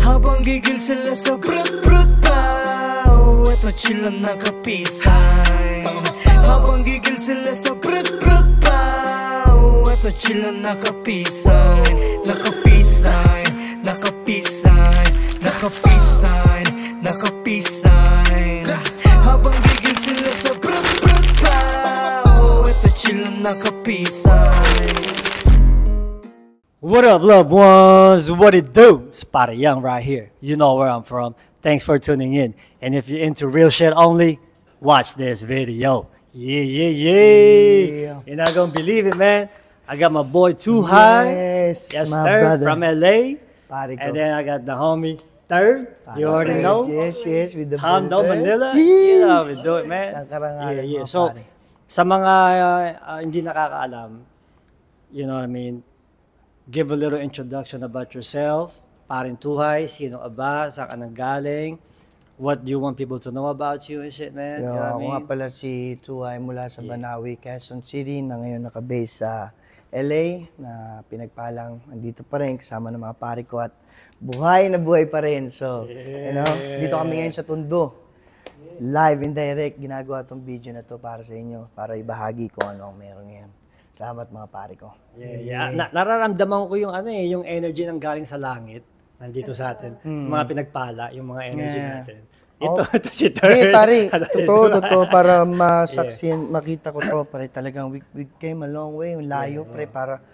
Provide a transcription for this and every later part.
Habang gigil sila sa brut-brut daw, eto chill lang nakapisay. Habang gigil sila sa brut-brut daw, eto chill lang nakapisay. Nakapisay, nakapisay, nakapisay, nakapisay. Habang gigil sila sa brut-brut daw, eto chill lang nakapisay. What up, loved ones? What it do? Spotted Young right here. You know where I'm from. Thanks for tuning in. And if you're into real shit only, watch this video. Yeah. You're not gonna believe it, man. I got my boy Too High. Yes, Yes, my sir. brother. From LA. Pare ko. And then I got the homie Third. You already know. Yes, with the Tondo, brother. Manila. Yes. You know how we do it, man. Sa karangalan Yeah. mga So, pare. sa mga hindi nakakaalam, you know what I mean? Give a little introduction about yourself. Parin Tuhay, sino ka ba? Saan ka nanggaling? What do you want people to know about you and shit, man? You know what I Ako nga mean? pala si Tuhay mula sa Banawi, Quezon City, na ngayon nakabase sa LA, na pinagpalang andito pa rin kasama ng mga pare ko at buhay na buhay pa rin. So, you know, dito kami ngayon sa Tondo. Live and direct, ginagawa tong video na to para sa inyo, para ibahagi ko ano ang meron ngayon. Salamat mga pare ko. Yeah. Nararamdaman ko yung yung energy ng galing sa langit nandito sa atin. Yung mga pinagpala, yung mga energy natin. Ito si Third. Hindi pare, Si totoo para masaksin, makita ko to pare, talagang we came a long way, layo pre, para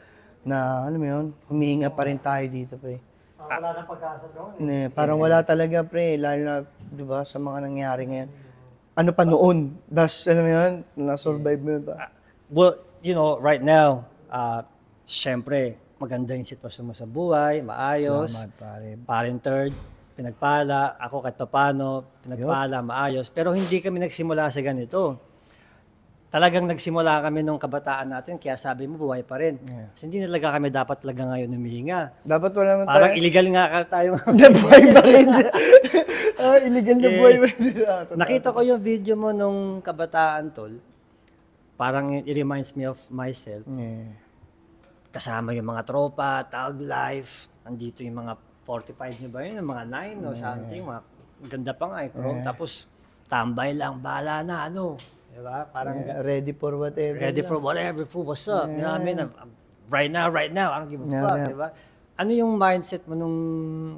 na alam mo yun, humihinga pa rin tayo dito pre. Wala nang pag-asa doon. Parang wala talaga pre, lalo na 'di ba sa mga nangyari ngayon. Ano pa noon? Das alam mo yun, na-survive mo yun ba? Well, you know, right now, syempre, maganda yung sitwasyon mo sa buhay, maayos. Salamat, pare. Parin Third, pinagpala. Ako kahit paano, pinagpala, maayos. Pero hindi kami nagsimula sa ganito. Talagang nagsimula kami nung kabataan natin, kaya sabi mo, buhay pa rin. Kasi hindi talaga kami dapat talaga ngayon humihinga. Dapat wala naman Parang illegal nga tayo. buhay pa rin. Illegal na buhay pa rin. Nakita ko yung video mo nung kabataan, tol. Parang it reminds me of myself. Kasama yung mga tropa, Tag Life, andito yung mga 45 nyo ba yun, mga 9 or something, mga ganda pa nga Chrome. Tapos tambay lang, bala na, diba? Parang ready for whatever. ready for whatever, fool, what's up? You know what I mean? Right now, I don't give a fuck, diba? Ano yung mindset mo nung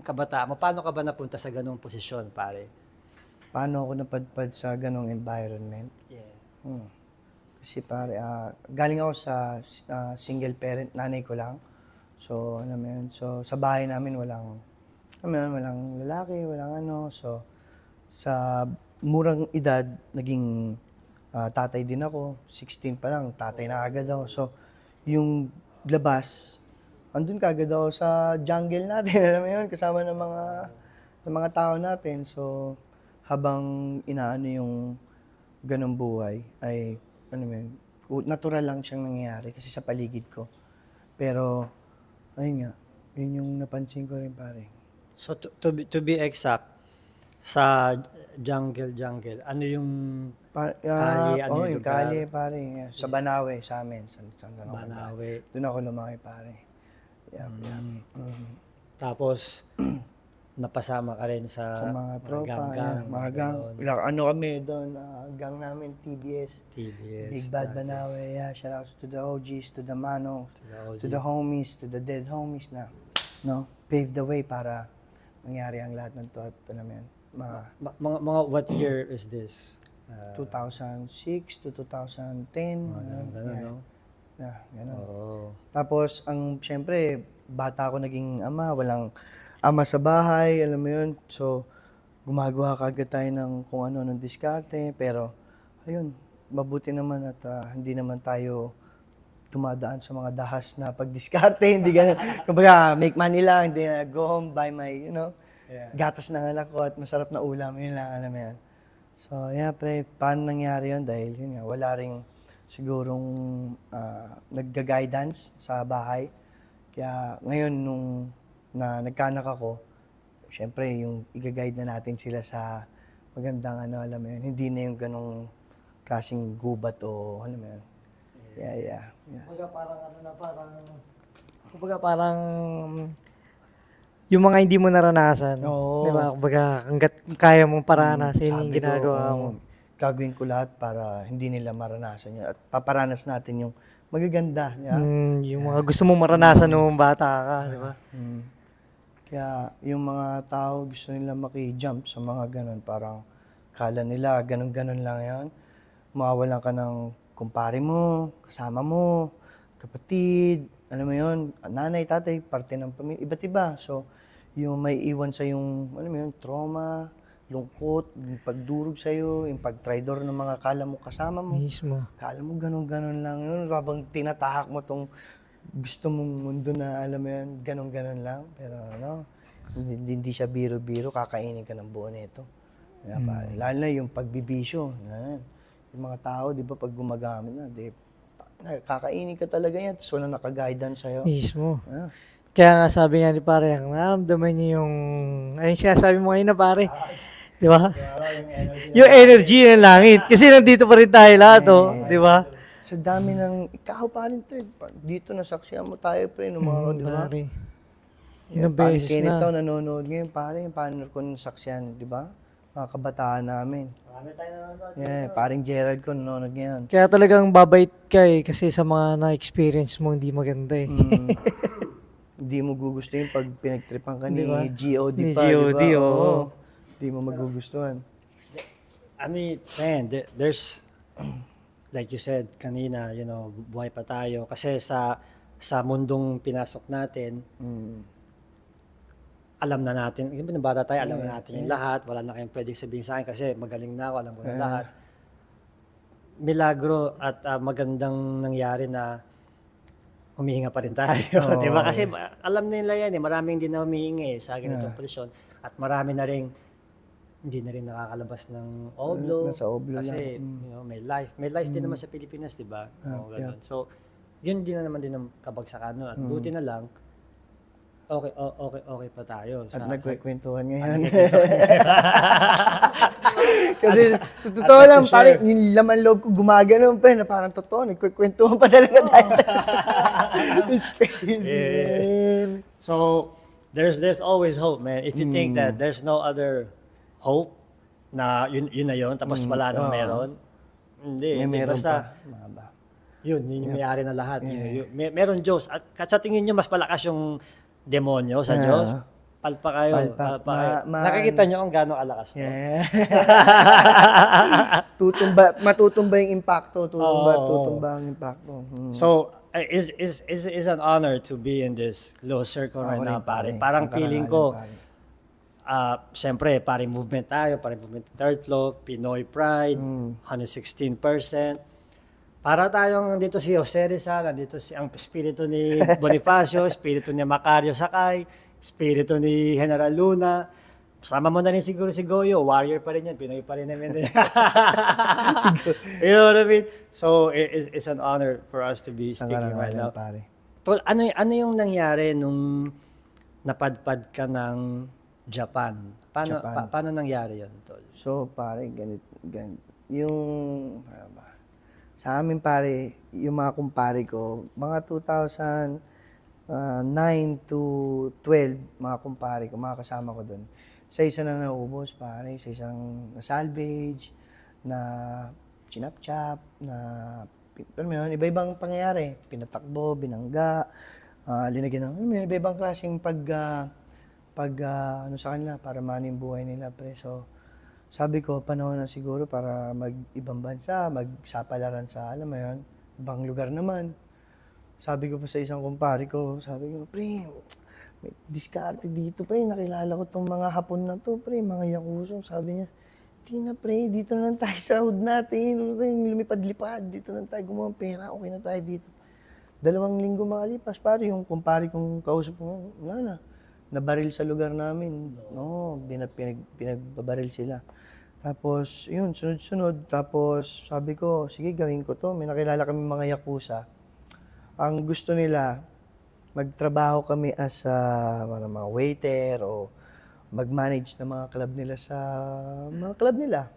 kabataan mo? Paano ka ba napunta sa ganong posisyon, pare? Paano ako napadpad sa ganong environment? Yeah. Kasi pare, galing ako sa single parent, nanay ko lang. So, ano mo yun? So, sa bahay namin walang lalaki, walang ano. So, sa murang edad, naging tatay din ako. 16 pa lang, tatay na agad ako. So, yung labas, andun ka agad ako sa jungle natin. Alam mo yun, kasama ng mga tao natin. So, habang inaano yung ganong buhay, ay ano man, natural lang siyang nangyayari kasi sa paligid ko. Pero, ayun nga, yun yung napansin ko rin pare. So to be exact, sa jungle, ano yung kalye, ano yung yung lugar? kalye pare. Yeah. Sa Banawe, sa amin. Sa Banawe. Doon ako lumaki pare. Yeah. Tapos, napasama ka rin sa mga tropa, mga gang. Ano kami doon, gang namin, TBS. Big Bad Banawe, yeah. Shout out to the OGs, to the Mano, to the homies, to the dead homies na, pave the way para mangyari ang lahat ng to at ano yan. Mga what year is this? 2006 to 2010. Ganun. Tapos, syempre, bata ako naging ama, walang ama sa bahay, alam mo yun. So, gumagawa kagad tayo ng kung ano ng diskarte. Pero, ayun, mabuti naman at hindi naman tayo tumadaan sa mga dahas na pagdiskarte. Hindi ganun. Kumbaga, make money lang, hindi na go home, buy my, gatas ng anak ko at masarap na ulam. Yun lang, alam mo yan. So, yeah, pre, paano nangyari yun? Dahil, yun nga, wala ring sigurong nagga-guidance sa bahay. Kaya, ngayon, nung na nagkanak ako, syempre yung i-guide na natin sila sa magandang alam mo yun, hindi na yung ganong klaseng gubat o ano mo yun. Yeah. Kumbaga parang yung mga hindi mo naranasan. Oo. Di ba? Kumbaga, hanggat kaya mong paranasin yung Sabi ko, ginagawa mo. gagawin ko lahat para hindi nila maranasan yun. At paparanas natin yung magaganda. Yung mga gusto mong maranasan nung bata ka, di ba? Kaya yung mga tao gusto nila maki-jump sa mga ganun. Parang kala nila ganun-ganun lang yan. Mawawalan ka ng kumpare mo, kasama mo, kapatid, alam mo yun, nanay, tatay, parte ng pamilya, iba't iba. So, yung may iwan sa yung, alam mo yun, trauma, lungkot, yung pagdurog sa'yo, yung pag-traitor ng mga kala mo kasama mo. Mismo. Kala mo ganun-ganun lang yun, habang tinatahak mo tong gusto mong mundo na, alam mo yun, ganun-ganun lang. Pero ano, hindi siya biro-biro, kakainin ka ng buo nito. Pare. Lalo na yung pagbibisyo. Yung mga tao, di ba, pag gumagamit na, kakainin ka talaga yan, tapos walang naka-guidance sa'yo. Mismo. Kaya nga sabi nga ni pare, naramdaman niyo yung, ayun sinasabi mo ngayon na pare. Di ba? Yung energy ng langit. Kasi nandito pa rin tayo lahat, di ba? Sa dami ng, ikaw pa rin, dito nasaksihan mo tayo, pre, ng mga, di ba? Pare. Ilang beses na. Ito, nanonood ngayon, pare, paano ko nasaksihan, di ba? Mga kabataan namin. Marami tayo nanonood. Paring Gerald ko nanonood ngayon. Kaya talagang babait ka kasi sa mga na-experience mo hindi maganda Hindi mo gugustuhin pag pinagtripan ka ni Diba? G.O.D. Ni pa, G.O.D., diba? oo. Hindi mo magugustuhan. I mean, man, there's, like you said kanina, buhay pa tayo. Kasi sa mundong pinasok natin, alam na natin, yung bata tayo, alam na natin yung lahat. Wala na kayong pwedeng sabihin sa akin kasi magaling na ako, alam ko na lahat. Milagro at magandang nangyari na humihinga pa rin tayo. Diba? Kasi alam nila yan maraming hindi na humihingi sa ganitong posisyon. At marami na rin hindi na rin nakakalabas ng oblo. Nasa oblo kasi may life. May life din naman sa Pilipinas, di ba? So, yun din na naman din ang kabagsakan. At buti na lang, okay pa tayo. At nagkwekwentuhan ngayon. Kasi sa totoo lang, parang yung laman loob ko gumagano pa na parang totoo, nagkwekwentuhan pa talaga tayo. It's crazy. So, there's always hope, man. If you think that there's no other hope na yun na yun, tapos wala nang meron, hindi. Meron basta, pa. yun yung may-ari na lahat. Meron Diyos. At sa tingin nyo, mas malakas yung demonyo sa Diyos. Palpa kayo. Nakikita nyo kung gano'ng kalakas to. Matutumba yung impacto. Tutumba ang impacto. So, is an honor to be in this low circle right now, pare. Parang feeling ko, siyempre, pare movement tayo, pare movement third flow, Pinoy Pride, 116%. Para tayong dito si Jose Rizal, dito ang espiritu ni Bonifacio, espiritu ni Macario Sakay, espiritu ni General Luna. Sama mo na rin siguro si Goyo, warrior pa rin yan, Pinoy pa rin naman. You know what I mean? So, it's an honor for us to be speaking right now. Tol, ano yung nangyari nung napadpad ka ng Japan? Paano nangyari yun, Tol? So, pare, ganito. Sa amin, pare, yung mga kumpare ko, mga 2009 to 12, mga kumpare ko, mga kasama ko doon. Sa isa na naubos, pare, sa isang na-salvage, na chinap-chap, na, alam mo yun, iba-ibang pangyayari. Pinatakbo, binangga, linagyan ng, iba-ibang klaseng ano sa kanila, para manin buhay nila, pre. So, sabi ko, panahon na siguro para mag-ibang bansa, magsapalaran sa, alam mo yun, ibang lugar naman. Sabi ko pa sa isang kumpare ko, sabi ko, pre, may diskarte dito, pre, nakilala ko tong mga Hapon na to, pre, mga Yakuzo. Sabi niya, di na, pre, dito na lang tayo sa hood natin, lumipad-lipad, dito na tayo gumawa pera, okay na tayo dito. 2 linggo makalipas, pare, yung kumpare kong kausap ko, wala na. Nabaril sa lugar namin. No, pinagbabaril sila. Tapos, yun, sunod-sunod. Tapos, sabi ko, sige, gawin ko to. May nakilala kami mga Yakuza. Ang gusto nila, magtrabaho kami as mga waiter o mag-manage ng mga club nila sa mga club nila.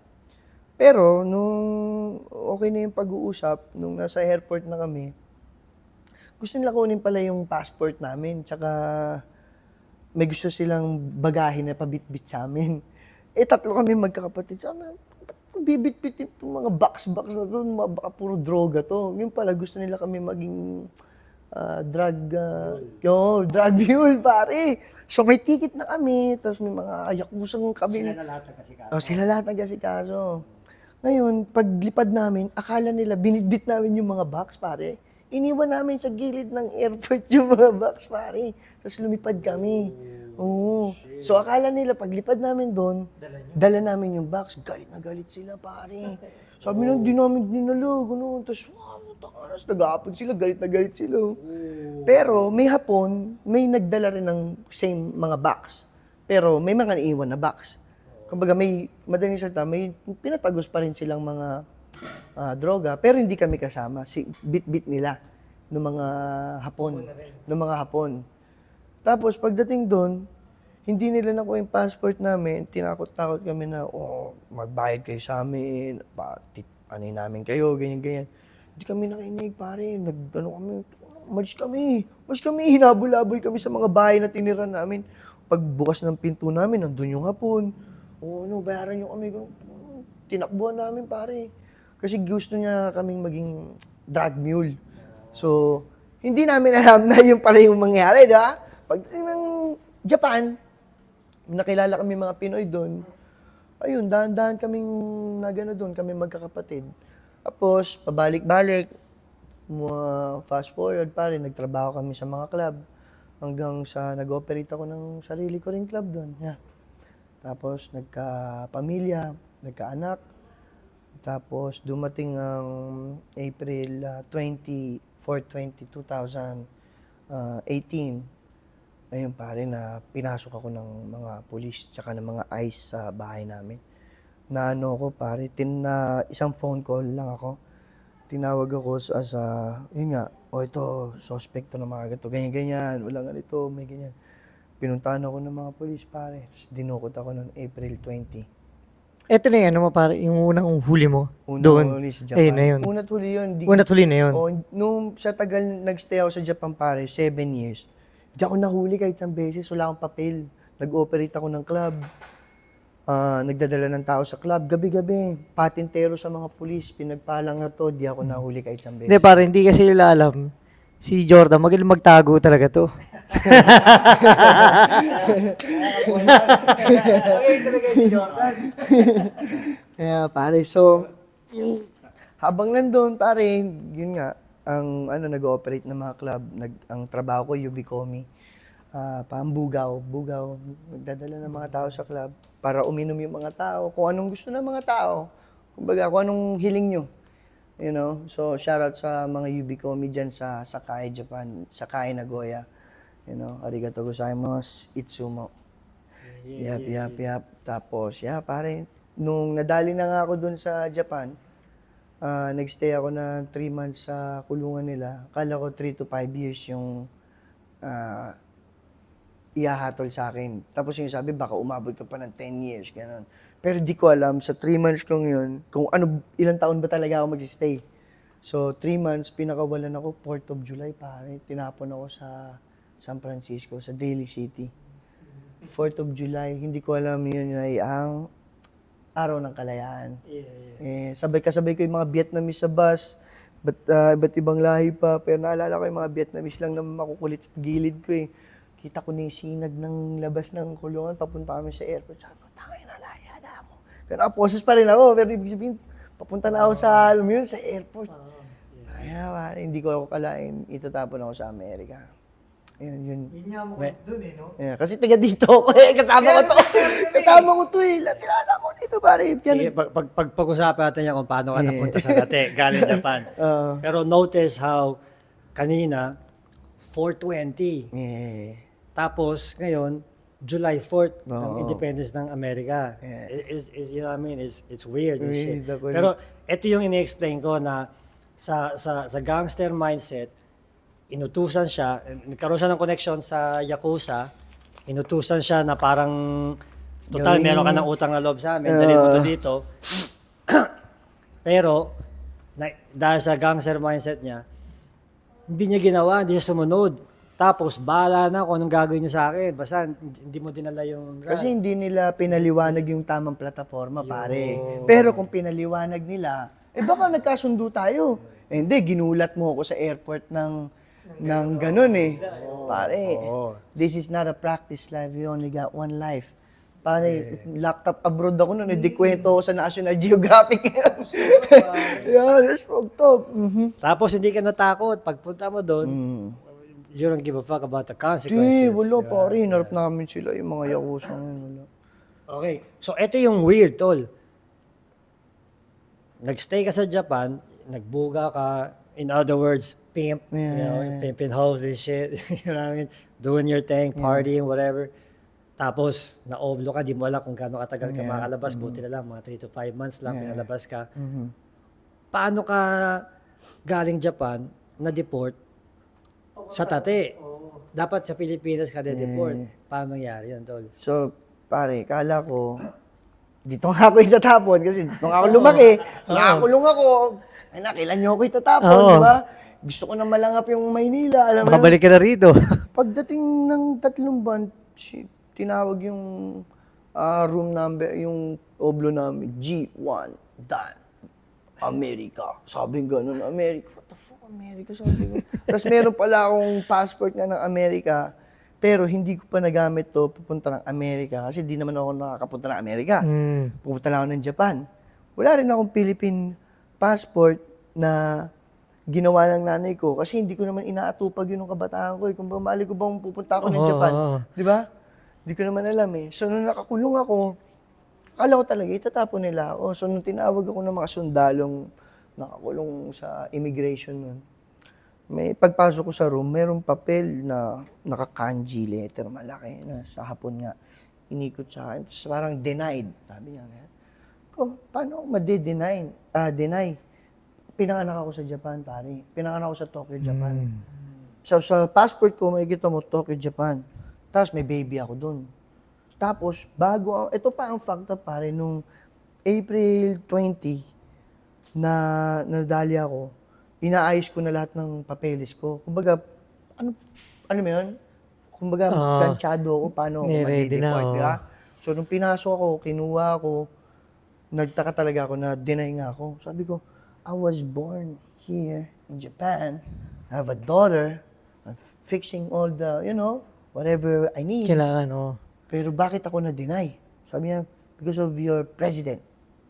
Pero, nung okay na yung pag-uusap, nung nasa airport na kami, gusto nila kunin pala yung passport namin, tsaka may gusto silang bagahin na pabitbit sa amin. Eh, 3 kami magkakapatid. Sabi, bibit-bit itong mga box-box na to, baka puro droga to. Yun pala, gusto nila kami maging drug mule, pare. So may ticket na kami, tapos may mga yakusang kami. Sila na lahat nagkasikaso. Sila lahat nagkasikaso. Ngayon, paglipad namin, akala nila, binitbit namin yung mga box, pare. Iniwan namin sa gilid ng airport yung mga box, pare. Tapos lumipad kami. Oo. So akala nila, paglipad namin doon, dala namin yung box. Galit na galit sila, pare. Sabi nang, di namin dinalo, gano'n. Tapos, nag-aapon sila, galit na galit sila. Pero may hapon, may nagdala rin ng same mga box. Pero may mga naiwan na box. Kumbaga may, madaling salita, may pinatagos pa rin silang mga droga, pero hindi kami kasama. Bit-bit nila ng mga hapon. Tapos pagdating doon, hindi nila nakuha yung passport namin. Tinakot-takot kami na, magbayad kayo sa amin, anin namin kayo, ganyan-ganyan. Hindi kami nakinig, pare. Malis kami, hinabol-habol kami sa mga bahay na tinira namin. Pagbukas ng pinto namin, nandun yung hapon. Bayaran nyo kami. Tinakbuhan namin, pare. Kasi gusto niya kaming maging drug mule. So, hindi namin alam na yung pala yung mangyari, di ba? Pagdating ng Japan, nakilala kami mga Pinoy doon. Ayun, dahan-dahan kaming nagano doon, kami magkakapatid. Tapos, pabalik-balik, fast forward pare, nagtrabaho kami sa mga club. Hanggang sa nag-operate ako ng sarili ko ring club doon. Yeah. Tapos, nagka-pamilya, nagka-anak. Tapos, dumating ang April 2018. Ayun pare, na pinasok ako ng mga pulis tsaka ng mga ICE sa bahay namin. Naano ko pare, isang phone call lang ako. Tinawag ako yun nga, ito, suspect to ng mga ganito, ganyan-ganyan, wala nga ito, may ganyan. Pinuntahan ako ng mga pulis pare, tapos dinukot ako noong April 20. Ito na yan, pare, yung unang huli mo doon. Unang huli sa Japan. Ayun na yun. Unang huli yun. Unang huli na yun. Nung sa tagal nagstay ako sa Japan pare, 7 years. Hindi ako nahuli kahit isang beses, wala akong papel. Nag-operate ako ng club. Nagdadala ng tao sa club. Gabi-gabi, patintero sa mga pulis. Pinagpalang na to, di ako nahuli kahit isang beses. Hindi, pare, hindi kasi nila alam. Si Jordan, magaling magtago talaga to. Kaya pare, so, habang nandun, pare, yun nga, ang nag-ooperate ng mga club, ang trabaho ko, Ubicomi, bugaw, nagdadala ng mga tao sa club para uminom yung mga tao, kung anong gusto ng mga tao, kumbaga, kung anong hiling nyo. You know, so shoutout sa mga Ubicomi dyan sa Sakai, Japan, Sakai, Nagoya. You know, arigato gozaimasu, itsumo. Yap. Tapos, pare, nung nadali na nga ako dun sa Japan, nagstay ako na 3 months sa kulungan nila. Akala ko 3 to 5 years yung ihahatol sa akin. Tapos yung sabi, baka umabot ka pa ng 10 years, gano'n. Pero di ko alam, sa 3 months kong yun, kung ilang taon ba talaga ako mag-stay. So, 3 months, pinakawalan ako, 4th of July, pare. Tinapon ako sa San Francisco, sa Daly City. 4th of July, hindi ko alam yun ay ang araw ng kalayaan. Sabay-kasabay ko yung mga Vietnamese sa bus, iba't ibang lahi pa. Pero naalala ko yung mga Vietnamese lang na makukulit sa gilid ko eh. Kita ko na yung sinag ng labas ng kulungan, papunta kami sa airport. Sabi ko, tangay na, laya na ako. Pero naposes pa rin ako. Pero ibig sabihin, papunta na ako sa, sa airport. Kaya hindi ko ako kalain, itatapon ako sa Amerika. Yun. Yun nga mo doon no? Yeah, kasi taga dito ako eh. Kasama ko to eh. Silala ko dito pare. Sige, pag-usapan natin yan kung paano ka napunta sa dati, galing Japan. Pero notice how kanina, 420. Yeah. Tapos ngayon, July 4th, ng independence ng Amerika. Yeah. You know what I mean? It's weird. Pero ito yung ini-explain ko na sa gangster mindset, inutusan siya, nagkaroon siya ng connection sa Yakuza, inutusan siya na parang, total, meron ka ng utang na loob sa amin, dalhin mo to dito. Pero, dahil sa gangster mindset niya, hindi niya ginawa, hindi siya sumunod. Tapos, bahala na kung anong gagawin nyo sa akin. Basta, hindi mo dinala yung ride. Kasi hindi nila pinaliwanag yung tamang plataforma, pare. Pero kung pinaliwanag nila, baka nagkasundo tayo. Hindi, ginulat mo ako sa airport ng ganun eh. Pare, this is not a practice life. We only got one life. Pare, locked up abroad ako noon. Hindi kwento ako sa National Geographic. Yeah, that's fucked up. Tapos, hindi ka natakot. Pagpunta mo doon, you don't give a fuck about the consequences. Di, wala pare. Hinarap namin sila, yung mga yakusa ngayon. Wala. Okay. So, ito yung weird, tol. Nagstay ka sa Japan, nagbuga ka, in other words, pimp, pimping hoes and shit, you know what I mean? Doing your thing, partying, whatever. Tapos, na-oblo ka, di mo alam kung gaano katagal ka makalabas, buti na lang, mga 3 to 5 months lang, pinalabas ka. Paano ka galing Japan, na-deport, sa Tate? Dapat sa Pilipinas ka na-deport. Paano nangyari yun, tol? So, pare, kala ko, dito nga ako itatapon kasi dito nga ako lumaki. So, nakakulong ako. Ay, kailan nyo ako itatapon, di ba? Gusto ko na malangap yung Maynila. Alam mo Makabalik ka na rito. Pagdating ng 3 buwan, tinawag yung room number, yung oblo namin, G1, Dan, America. Sabi gano'n, America. What the fuck, America? Sabi ko. Tapos meron pala akong passport nga ng America, pero hindi ko pa nagamit to pupunta ng Amerika kasi di naman ako nakakapunta ng Amerika. Pupunta lang ako ng Japan. Wala rin akong Philippine passport na ginawa ng nanay ko kasi hindi ko naman inaatupag yun ng kabataan ko. Kung bumali ko bang pupunta ako ng Japan, di ba? Hindi ko naman alam eh. So, nung nakakulong ako, akala ko talaga, itatapon nila ako. So, nung tinawag ako ng mga sundalong nakakulong sa immigration nun, may pagpasok ko sa room, mayroong papel na naka-kanji letter, malaki, na sa hapon nga, inikot sa akin. Tapos parang denied. Sabi niya, paano ako deny? Pinanganak ako sa Japan, pare. Pinanganak ako sa Tokyo, Japan. So, sa passport ko, makikita mo, Tokyo, Japan. Tapos may baby ako dun. Tapos, ito pa ang fact up, pare, nung April 20, na nadali ako, inaayos ko na lahat ng papeles ko. Kumbaga, ano mo yun? Kumbaga, planchado ako, paano ako mag-deport, di ba? So, nung pinasok ako, kinuha ako, nagtaka talaga ako na deny nga ako. Sabi ko, I was born here in Japan. I have a daughter. I'm fixing all the, whatever I need. Kailangan, Pero bakit ako na-deny? Sabi niya, because of your president.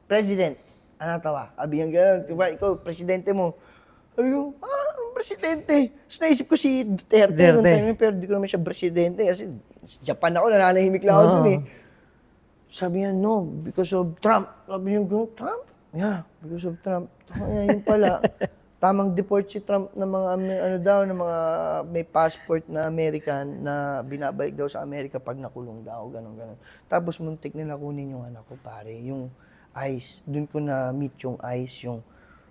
President! Ano tawa? Sabi niya gano'n. Diba, ikaw, presidente mo. Sabi ko, anong presidente? Tapos naisip ko si Duterte. Pero di ko naman siya presidente. Kasi sa Japan ako, nananahimik lang ako dun eh. Sabi niya, no, because of Trump. Sabi niya, Trump? Yeah, because of Trump. Yun pala. Tamang deport si Trump ng mga, ng mga may passport na American na binabalik daw sa Amerika pag nakulong daw, gano'n. Tapos muntik nila kunin yung anak ko, pare. Yung ICE, dun ko na-meet yung ICE, yung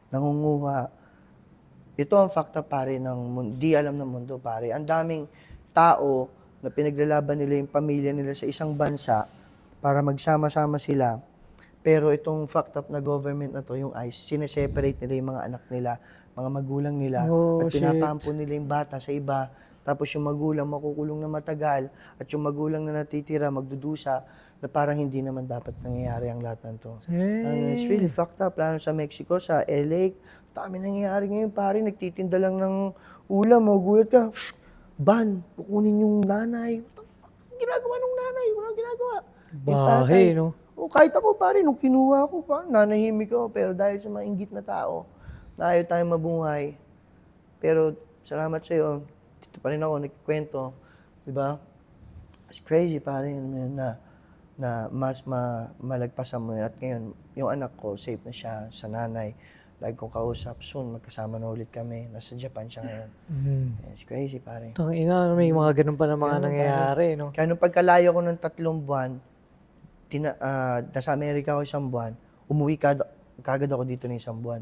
nangunguha. Ito ang fakta, pare, ng di alam ng mundo, pare. Ang daming tao na pinaglalaban nila yung pamilya nila sa isang bansa para magsama-sama sila. Pero itong fucked up na government na to, yung ICE, sineseparate nila yung mga anak nila, mga magulang nila, at pinapampo nila yung bata sa iba. Tapos yung magulang makukulong na matagal, at yung magulang na natitira, magdudusa, na parang hindi naman dapat nangyayari ang lahat ng to. It's really fucked up. Lalo sa Mexico, sa LA, dami nangyayari ngayon, pare, nagtitinda lang ng ulam, magugulat ka, ban, kukunin yung nanay. What the fuck? Ginagawa ng nanay? Wala ginagawa. Bahay, no? O kahit ako, pare, nung kinuha ko, parang nanahimik ako. Pero dahil sa mga inggit na tao, na ayaw tayong mabuhay. Pero salamat sa'yo, dito pa rin ako, nagkikwento. Diba? It's crazy, pare, na mas malagpasan mo yun. At ngayon, yung anak ko, safe na siya sa nanay. Lagi kong kausap, soon, magkasama na ulit kami. Nasa Japan siya ngayon. It's crazy, pare. Tangina, may mga ganun pa na mga nangyayari, no? Kaya nung pagkalayo ko ng 3 buwan, nasa Amerika ako 1 buwan, umuwi kagad ako dito ng 1 buwan.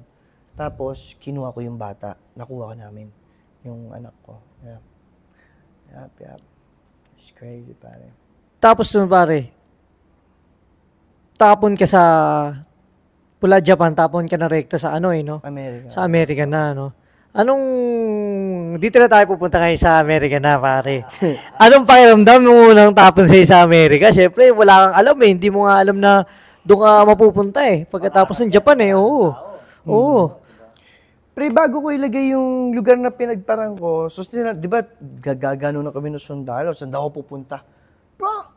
Tapos, kinuha ko yung bata. Nakuha ko namin yung anak ko. Yeah. Yep. It's crazy, pare. Tapos nun, pare, tapon ka sa Japan, tapon ka na rekta sa no? Amerika. Sa Amerika na, no? dito na tayo pupunta ngayon sa Amerika na, pare. Anong pakiramdam nung unang tapon sa'yo sa Amerika? Siyempre, wala kang alam eh. Hindi mo nga alam na doon ka mapupunta eh. Pagkatapos ng Japan eh, oo. Oo. Pre, bago ko ilagay yung lugar na pinagparang ko, so, di ba, gagano na kami ng sundalo, saan daw ako pupunta? Bro,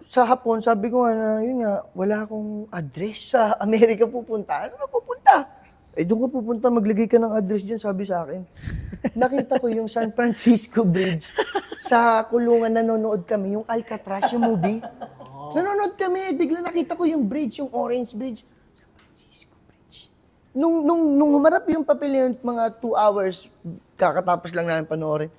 sa hapon, sabi ko nga na, yun nga, wala akong address sa Amerika pupunta. Ano na pupunta? Doon ka pupunta, maglagay ka ng address dyan, sabi sa akin. Nakita ko yung San Francisco Bridge. Sa kulungan, nanonood kami, yung Alcatraz, yung movie. Nanonood kami, bigla nakita ko yung bridge, yung orange bridge. Nung humarap yung papel yun, mga 2 hours, kakatapos lang namin panoorin,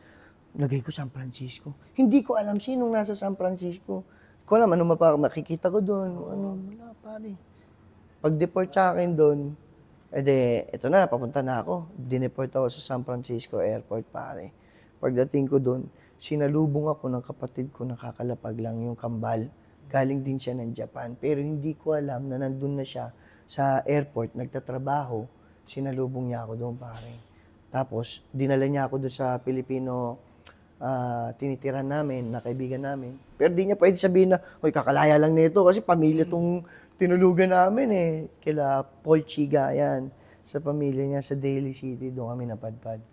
lagay ko San Francisco. Hindi ko alam sinong nasa San Francisco. Ko alam, ano makikita ko doon. Wala, pare. Pag-deport sa akin doon, ito na, papunta na ako. Dineport ako sa San Francisco Airport, pare. Pagdating ko doon, sinalubong ako ng kapatid ko, nakakalapag lang yung kambal. Galing din siya ng Japan. Pero hindi ko alam na nandun na siya sa airport, nagtatrabaho, sinalubong niya ako doon, pare. Tapos, dinala niya ako doon sa Pilipino tinitiran namin, na kaibigan namin. Pero di niya pwede sabihin na, hoy, kakalaya lang nito kasi pamilya tong tinulugan namin eh. Kila Paul Chiga, yan. Sa pamilya niya sa Daly City, doon kami napadpad.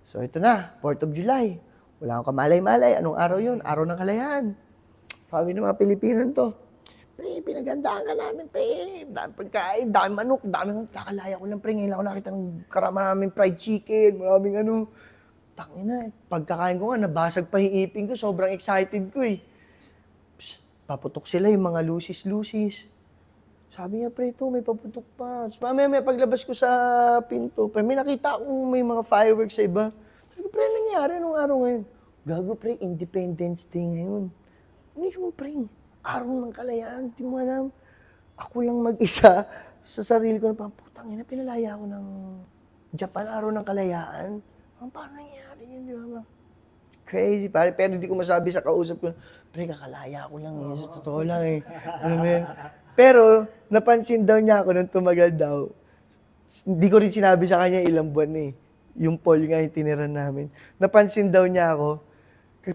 So, ito na, 4th of July. Wala akong kamalay-malay. Anong araw yun? Araw ng Kalayaan. Sabi ng mga Pilipino to, pre, pinagandaan ka namin, pre. Dami pagkain, dami manok, dami kakalaya ko lang, pre. Ngayon lang ako nakita ng maraming fried chicken, maraming ano. Tangina, pagkakain ko nga, nabasag pa yung ipin ko, sobrang excited ko eh. Psst, paputok sila yung mga lusis-lusis. Sabi niya, pre, ito, may paputok pa. Mamaya, paglabas ko sa pinto, pre, may nakita akong may mga fireworks sa iba. Sabi ko, pre, nangyari anong araw ngayon? Gago, pre, Independence Day ngayon. Ano yung, pre? Araw ng Kalayaan, di mo alam. Ako lang mag-isa sa sarili ko na parang, putang ina, pinalaya ako ng Japan, araw ng Kalayaan. Paano nangyari yun, di ba? Crazy, pare. Pero hindi ko masabi sa kausap ko, pre, kakalaya ko lang eh. Sa totoo lang eh. Ano mo yun? Pero, napansin daw niya ako nung tumagal daw. Hindi ko rin sinabi sa kanya ilang buwan eh. Yung Paul nga yung tiniran namin. Napansin daw niya ako.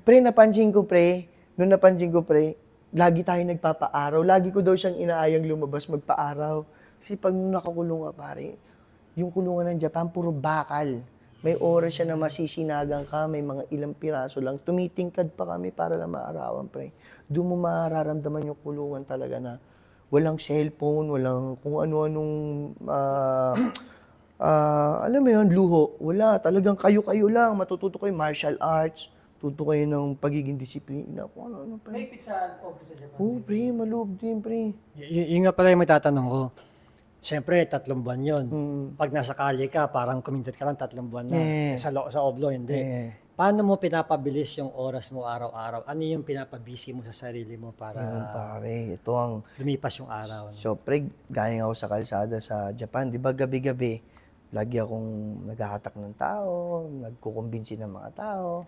Pre, napansin ko, pre. Nung napansin ko, pre, lagi tayo nagpapaaraw. Lagi ko daw siyang inaayang lumabas magpaaraw. Kasi pag nakakulong ka, pare, yung kulungan ng Japan, puro bakal. May oras siya na masisinagang ka, may mga ilang piraso lang. Tumitingkad pa kami para lang maarawan, pre. Doon mo mararamdaman yung kulungan talaga na walang cellphone, walang kung ano-anong, alam mo yun, luho. Wala, talagang kayo-kayo lang. Matututo kayo martial arts, tuto kayo ng pagiging disiplina. Kung ano-ano, pre. May pizza po sa Japan. Oo, pre, maloob din, pre. Yung nga pala yung may tatanong ko. Siyempre, 3 buwan yun. Pag nasa kalye ka, parang kumindot ka lang 3 buwan na. Sa oblo, hindi. Paano mo pinapabilis yung oras mo araw-araw? Ano yung pinapabisi mo sa sarili mo para Pare, ito ang lumipas yung araw? So, pre, galing ako sa kalsada sa Japan. Di ba gabi-gabi, lagi akong naghahatak ng tao, nagkukumbinsi ng mga tao.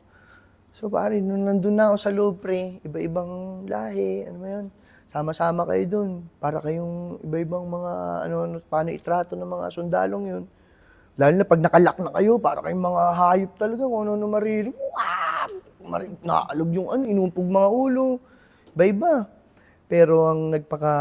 So, pare, nung nandun na ako sa loob, pre, iba-ibang lahi, ano mo yun? Sama-sama kayo dun. Para kayong iba-ibang mga, paano itrato ng mga sundalong yun. Lalo na pag nakalak na kayo, para kayong mga hayop talaga, kung ano maririnig. Naalog yung inumpog mga ulo. Iba-iba. Pero ang nagpaka,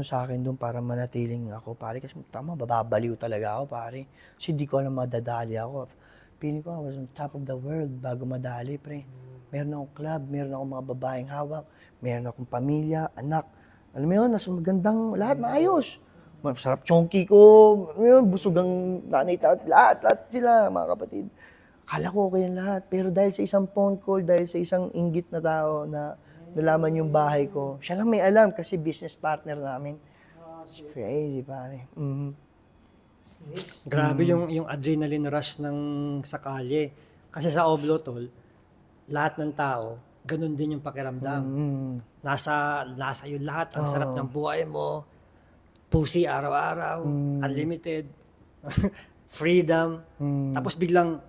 sa akin doon para manatiling ako, pare, kasi tama, bababaliw talaga ako, pare. Kasi di ko alam madadali ako. Feeling ko, I was on top of the world bago madali, pre. Meron akong club, meron akong mga babaeng hawak, meron akong pamilya, anak. Alam mo yun, nasa magandang, lahat maayos. Masarap chonky ko, yun, busog ang nanay, lahat sila, mga kapatid. Akala ko okay yan lahat. Pero dahil sa isang phone call, dahil sa isang inggit na tao na nalaman yung bahay ko, siya lang may alam kasi business partner namin. It's crazy, pare. Grabe yung adrenaline rush ng sa kalye. Kasi sa oblo, tol, lahat ng tao, ganun din yung pakiramdam. Lasa yung lahat. Ang sarap ng buhay mo. Pussy araw-araw. Unlimited. Freedom. Tapos biglang,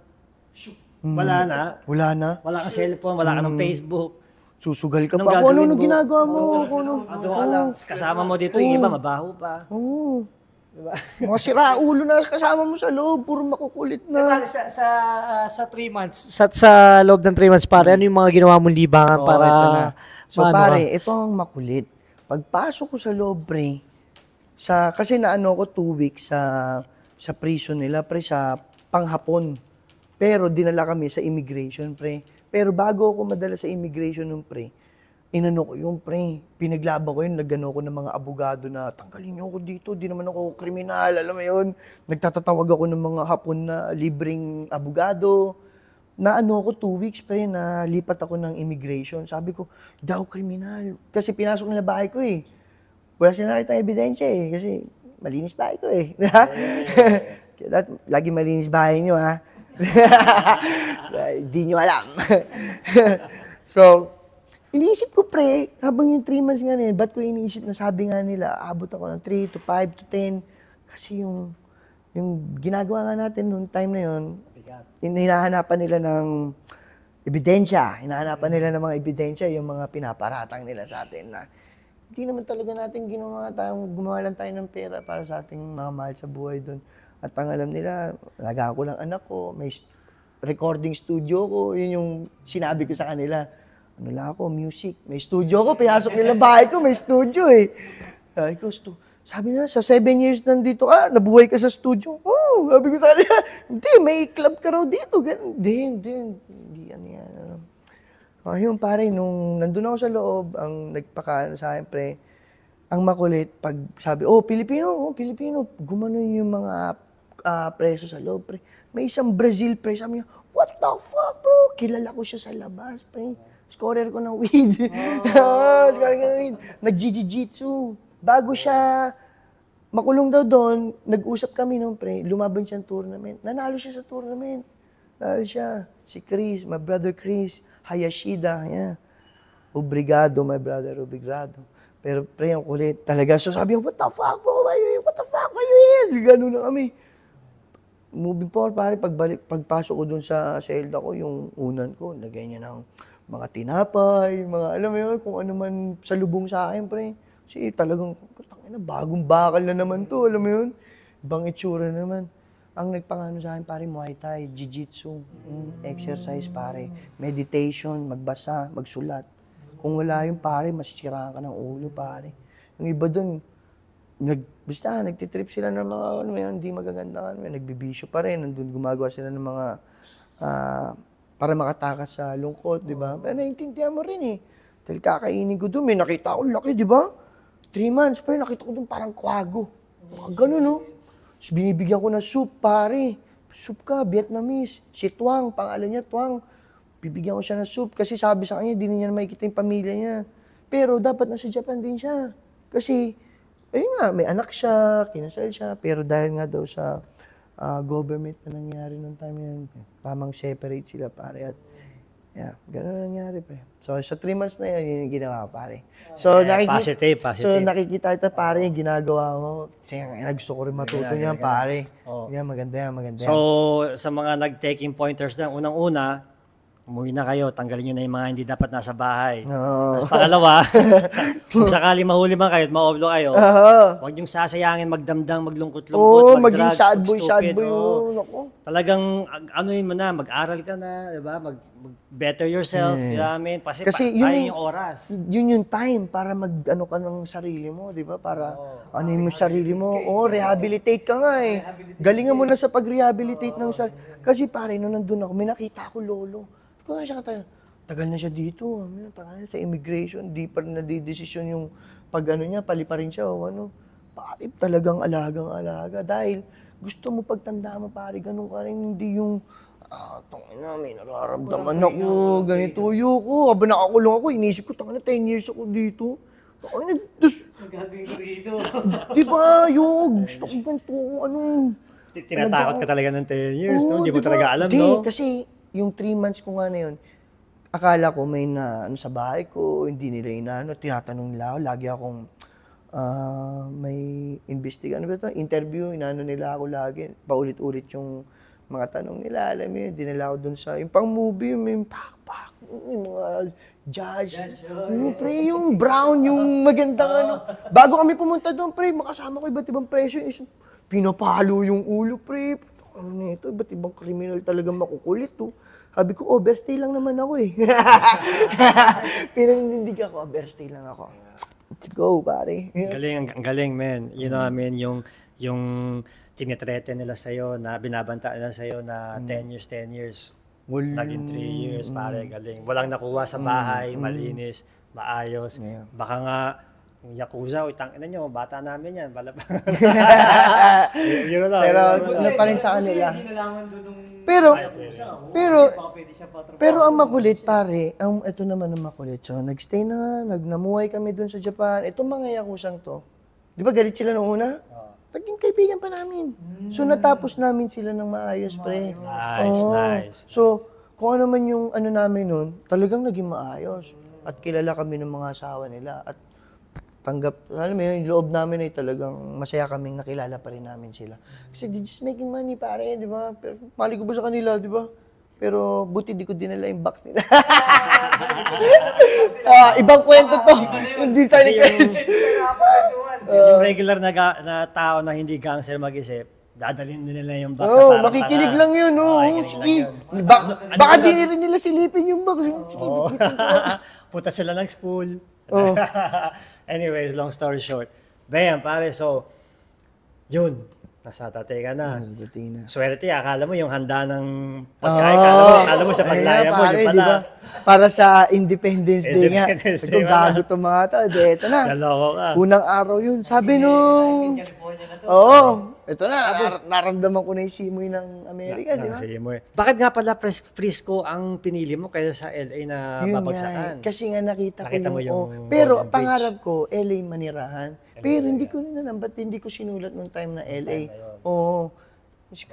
wala na. Wala na. Wala kang cellphone, wala ka ng Facebook. Susugal ka Anong pa. gagawin Ano mo? ginagawa mo? Doon ka lang. Kasama mo dito yung iba, mabaho pa. Oo. Mga siraulo na kasama mo sa loob, puro makukulit na. Pare, sa 3 months, sa loob ng 3 months, pare, ano yung mga ginawa mong libangan Oo, para... ito na. So maano pare, ka? ito ang makulit. Pagpasok ko sa loob, pre, kasi naano ko 2 weeks sa prison nila, pre, sa panghapon. Pero dinala kami sa immigration, pre. Pero bago ako madala sa immigration nung pre, inano ko yung pre, pinaglaba ko yun, nagano ko ng mga abogado na tanggalin niyo ako dito, di naman ako kriminal, alam mo yun. Nagtatatawag ako ng mga hapon na libreng abogado. Na ano ko 2 weeks pre, na lipat ako ng immigration. Sabi ko, daw kriminal. Kasi pinasok nila bahay ko eh. Wala sila nakita ebidensya eh, kasi malinis bahay ko eh. Lagi malinis bahay nyo ha. Di nyo alam. So, iniisip ko pre, habang yung 3 months nga nila, ba't ko iniisip na sabi nga nila, abot ako ng 3 to 5 to 10. Kasi yung ginagawa nga natin noong time na yun, hinahanapan nila ng ebidensya. Hinahanapan nila ng mga ebidensya, yung mga pinaparatang nila sa atin na hindi naman talaga natin gumawa lang tayo ng pera para sa ating mga mahal sa buhay doon. At ang alam nila, alagaan ko lang anak ko, may recording studio ko, yun yung sinabi ko sa kanila. Ano lang ako, music. May studio ko, pinasok nila bahay ko, may studio eh. Sabi na, sa 7 years nandito ka, nabuhay ka sa studio. Oh, sabi ko sa kanila, hindi, may club ka raw dito. Hindi yan. Yun pare, nung nandun ako sa loob, ang nagpakaano sa akin, pre, ang makulit, pag sabi, Pilipino, gumanon yung mga preso sa loob, pre. May isang Brazil, pre, sabi niya, what the fuck, bro? Kilala ko siya sa labas, pre. Scorer ko ng weed. Scorer ko ng weed. Nag-jiu-jitsu. Bago siya makulong daw doon, nag-usap kami noon, pre. Lumaban siyang tournament. Nanalo siya sa tournament. Nanalo siya. Si Chris, my brother Chris. Hayashida. Yeah. Obrigado, my brother. Obrigado. Pero pre, ang kulit talaga. So sabi niya, what the fuck, bro? What the fuck? Why you here? Ganun na kami. Moving forward, pare, pagpasok ko doon sa selda ko, yung unan ko, lagay niya ng mga tinapay, mga alam mo yun, kung ano man salubong sa akin, pre. Kasi talagang, bagong bakal na naman to, alam mo yun. Ibang itsura naman. Ang nagpangano sa akin, pare, Muay Thai, Jiu-Jitsu, exercise, pare. Meditation, magbasa, magsulat. Kung wala yung pare, masisiraan ka ng ulo, pare. Yung iba doon, basta, nagtitrip sila ng mga, ano yun, hindi magaganda, nagbibisyo pa rin, nandun gumagawa sila ng mga, para makatakas sa lungkot, di ba? Pero naiintindihan mo rin eh. Dahil kakainin ko doon, may nakita ako laki, di ba? 3 months, pero nakita ko doon parang kwago. Ganun, no? Tapos binibigyan ko ng soup, pare. Soup ka, Vietnamese. Si Tuang, pangalan niya, Tuang. Bibigyan ko siya ng soup kasi sabi sa kanya, di niya na makikita yung pamilya niya. Pero dapat nasa Japan din siya. Kasi, ayun nga, may anak siya, kinasal siya. Pero dahil nga daw sa government na nangyari noong time yan, tamang separate sila, pare. At, yeah, gano'n nangyari, pre. So, sa 3 months na yun yung ginawa, pare. So, Positive. So, nakikita ito, pare, yung ginagawa mo. Kasi gusto ko rin matuto niyan, pare. Yan, maganda yan. So, sa mga nag-taking pointers na, unang-una, umuwi na kayo, tanggalin nyo na yung mga hindi dapat nasa bahay. Tapos pangalawa, kung sakali mahuli man kayo at ma-oblo kayo, huwag yung sasayangin, magdamdang, maglungkot-lungkot, mag-drugs, maging sad mag-stupid. boy. Talagang, ano yun mo na, mag-aral ka na, di ba? Mag-better yourself, Kasi yun yung oras. Yun yung time para mag-ano ka ng sarili mo, di ba? Para ano yung sarili mo. Rehabilitate ka nga eh. Galingan mo na sa pag-rehabilitate ng sarili. Kasi pare, nung nandun ako, may nakita ako lolo. Kung nga siya tagal na siya dito, tagal na sa immigration, di pa rin nadidesisyon yung pag-ano niya, pali pa rin siya o ano. Pare, talagang alagang-alaga. Dahil gusto mo pagtanda mo, pare, ganun ka rin, hindi yung, tangina, may nararamdaman ako, ganito, ayoko. Habang nakakulong ako, inisip ko, tangina, 10 years ako dito. Gagawin ko rito. Di ba, gusto ko ganito, Tinatakot ka talaga ng 10 years, no? Hindi mo talaga alam, no? no? Kasi yung 3 months ko nga na yun, akala ko may sa bahay ko, hindi nila inaano, tinatanong nila ako, lagi akong may interview, inaano nila ako lagi, paulit-ulit yung mga tanong nila, alam mo yun, dinala ako dun sa, yung pang movie, yung pak, yung mga Judge. Pre, yung brown, yung magandang ano. Bago kami pumunta doon, pre, makasama ko iba't ibang presyo. Pinapalo yung ulo, pre. Ano nito, iba't ibang kriminal talaga makukulit, to. Sabi ko, overstay lang naman ako eh. Pinanindig ako, overstay lang ako. Let's go, pare. Ang galing, man. You know, I mean, yung tinitrete nila sa'yo, na binabanta nila sa'yo na 10 years. Naging 3 years, pare, galing. Walang nakuha sa bahay, malinis, maayos. Yeah. Baka nga, yung Yakuza, tangina nyo, bata namin yan. Yun lang. Pero ano pa rin sa kanila. Pero ang makulit, pare, ito naman ang makulit. So, nagstay na nga, namuhay kami dun sa Japan. Itong mga Yakuzang to, di ba galit sila noong una? Naging kaibigan pa namin. So, natapos namin sila ng maayos, pre. Nice. So, kung ano man yung ano namin nun, talagang naging maayos. At kilala kami ng mga asawa nila. At tanggap, alam mo yun, yung loob namin ay talagang masaya kaming nakilala pa rin namin sila. Kasi they're just making money, pare, di ba? Pero mali ko ba sa kanila, di ba? Pero buti di ko dinala yung box nila. Ibang kwento to. Hindi tayo yung regular na tao na hindi gangster mag-isip, dadalhin nila yung box para makikinig lang yun, sige. Baka di rin nila silipin yung box. Sige, punta sila ng school. Anyways, long story short. Bam, pare, so, yun. Nasa Tatay ka na. Swerte, akala mo yung handa ng pagkain. Akala mo sa paglaya mo, yung pala. Diba? Para sa Independence Day nga. Ito, gago ito mga ito. Ito na. Naloko ka. Unang araw yun. Sabi nung... ito na. Naramdaman ko na yung simoy ng Amerika, di ba? Bakit nga pala Frisco ang pinili mo kaysa sa LA na babagsakan? Kasi nga nakita ko yung... Pero pangarap ko, LA manirahan. Pero hindi ko rin alam, ba't hindi ko sinulat nung time na LA? Oo.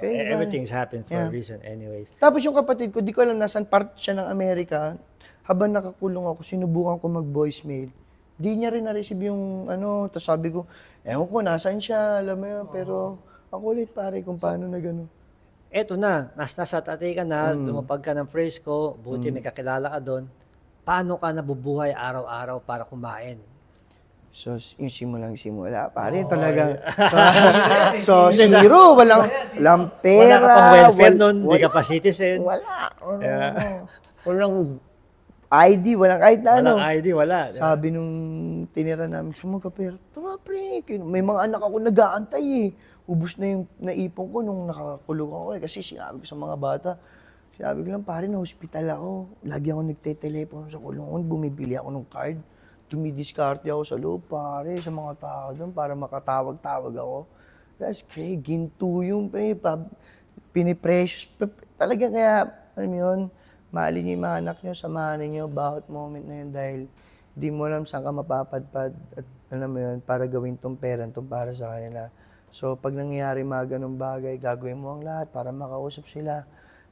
Everything's happened for a reason anyways. Tapos yung kapatid ko, di ko alam nasan part siya ng Amerika. Habang nakakulong ako, sinubukan ko mag-voicemail. Di niya rin na-receive yung ano, tapos sabi ko, ewan ko, nasan siya, alam mo yun. Pero ako ulit pare kung paano na gano'n. Eto na, nasa Tatay ka na, lumapag ka ng Frisco, buti may kakilala ka doon. Paano ka nabubuhay araw-araw para kumain? So, yung simula, pare, talaga. So, zero, walang pera. Wala ka pang welfare nun, hindi ka pa citizen. Walang ID, walang kahit na ano. Walang ID, wala. Sabi nung tinira namin, sumagapera, tara pre, may mga anak ako nag-aantay eh. Ubus na yung naipon ko nung nakakulong ako eh. Kasi sinabi ko sa mga bata, sinabi ko lang, pare, na-hospital ako. Lagi ako nagte-telepono sa kulungan, bumibili ako ng card. Tumidiskarte ako sa loob, pare, sa mga tao doon para makatawag-tawag ako. That's crazy, ginto yung piniprecious. Talaga kaya, alam mo yun, mahalin niyo yung mga anak niyo, samahan niyo bawat moment na yun dahil di mo alam saan ka mapapadpad at alam mo yun, para gawin tong pera, tong para sa kanila. So, pag nangyayari mga ganong bagay, gagawin mo ang lahat para makausap sila.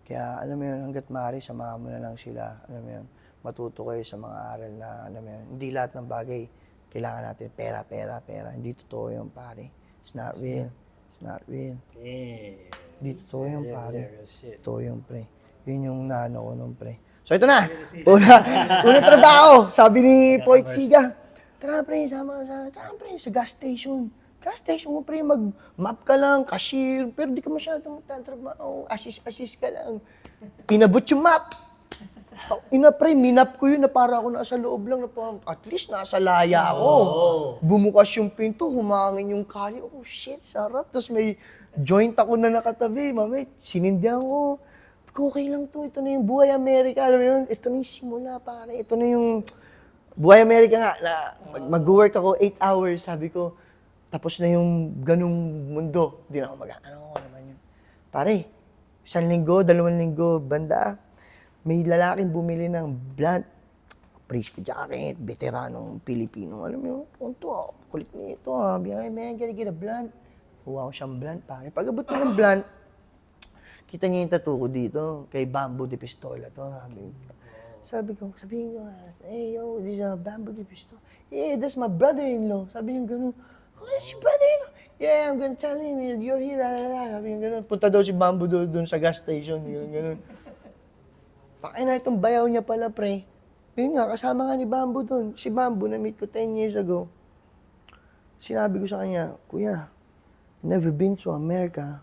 Kaya, alam mo yun, hanggat maaari, samahan mo na lang sila. Alam mo yun, matuto kayo sa mga aral na, alam mo yun, hindi lahat ng bagay kailangan natin pera. Hindi totoo yun, pare. It's not real. It's not real. Hindi totoo yun, pare. Totoo yun, pre. Yun yung naano ko nung pre. So, ito na. Unang trabaho. Sabi ni Poit Siga, tara, pre, sa gas station. Gas station mo, pre, mag-map ka lang, cashier, pero di ka masyadong magtatrabaho. Assist ka lang. Inabot yung map. Pre, minap ko yun na para ako nasa loob lang, na at least nasa laya ako. Bumukas yung pinto, humangin yung kali. Oh shit, sarap. Tapos may joint ako na nakatabi. Mamay, sinindihan ko. Okay lang to, ito na yung Buhay Amerika. Alam mo yun, ito na yung simula, pare. Ito na yung Buhay Amerika nga. Mag-work ako 8 hours, sabi ko. Tapos na yung ganung mundo. Hindi na ako ano naman yun. Pare, 1 linggo, 2 linggo, banda. May lalaking bumili ng blunt, Frisco jacket, veteranong Pilipino. Alam mo yun, kulit nito ha. Biyay, man, get a blunt. Kuha ko siyang blunt, pare. Pag-abot ko ng blunt, kita niya yung tattoo ko dito, kay Bamboo de Pistola to. Sabihin ko, hey yo, this is a Bamboo de Pistola. Yeah, that's my brother-in-law. Sabi niya gano'n, oh, that's your brother-in-law? Yeah, I'm gonna tell him, you're here, Sabi niya gano'n, punta daw si Bamboo doon sa gas station, gano'n. Pakina itong bayaw niya pala, pre. Yun nga, kasama nga ni Bamboo doon. Si Bamboo, na-meet ko 10 years ago. Sinabi ko sa kanya, Kuya, never been to America,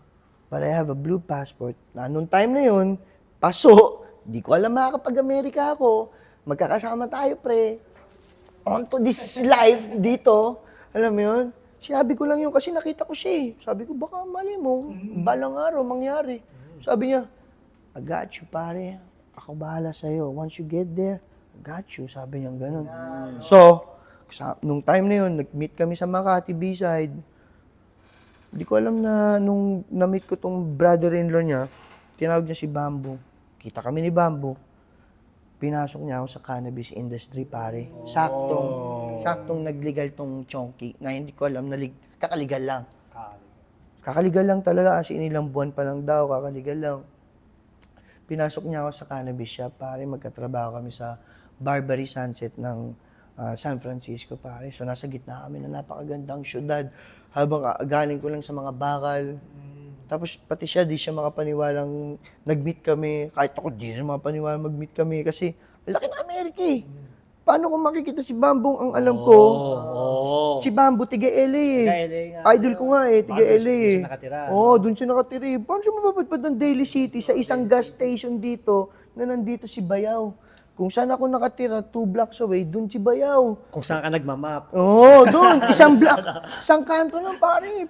but I have a blue passport. Na noong time na yun, paso, di ko alam makakapag-Amerika ako. Magkakasama tayo, pre. On to this life dito. Alam mo yun? Sinabi ko lang yun kasi nakita ko siya eh. Sabi ko, baka mali mo. Balang araw, mangyari. Sabi niya, I got you, pare. Ako bahala sa'yo. Once you get there, I got you. Sabi niya ganun. So, nung time na yun, nag-meet kami sa Makati, B-side. Hindi ko alam na nung na-meet ko tong brother-in-law niya, tinawag niya si Bamboo. Kita kami ni Bamboo. Pinasok niya ako sa cannabis industry, pare. Saktong nagligal tong Chonky na hindi ko alam na kakaligal lang. Kakaligal lang talaga kasi inilang buwan pa lang daw, kakaligal lang. Pinasok niya ako sa cannabis shop, pare. Magkatrabaho kami sa Barbary Sunset ng San Francisco, pare. So, nasa gitna kami na napakagandang syudad. Habang galing ko lang sa mga bakal. Tapos, pati siya, di siya makapaniwalang nag-meet kami. Kahit ako, di rin makapaniwalang mag-meet kami. Kasi, laki na Amerika eh. Paano kung makikita si Bamboo? Ang alam ko, si Bamboo, tiga LA eh. Idol ko nga eh, tiga LA eh. Doon siya nakatira eh. Paano siya mapapadpad ng Daly City sa isang gas station dito na nandito si Bayaw? Kung saan ako nakatira, 2 blocks away, doon si Bayaw. Kung saan ka nagmamap. Doon. Isang block. Isang kanto lang, pare.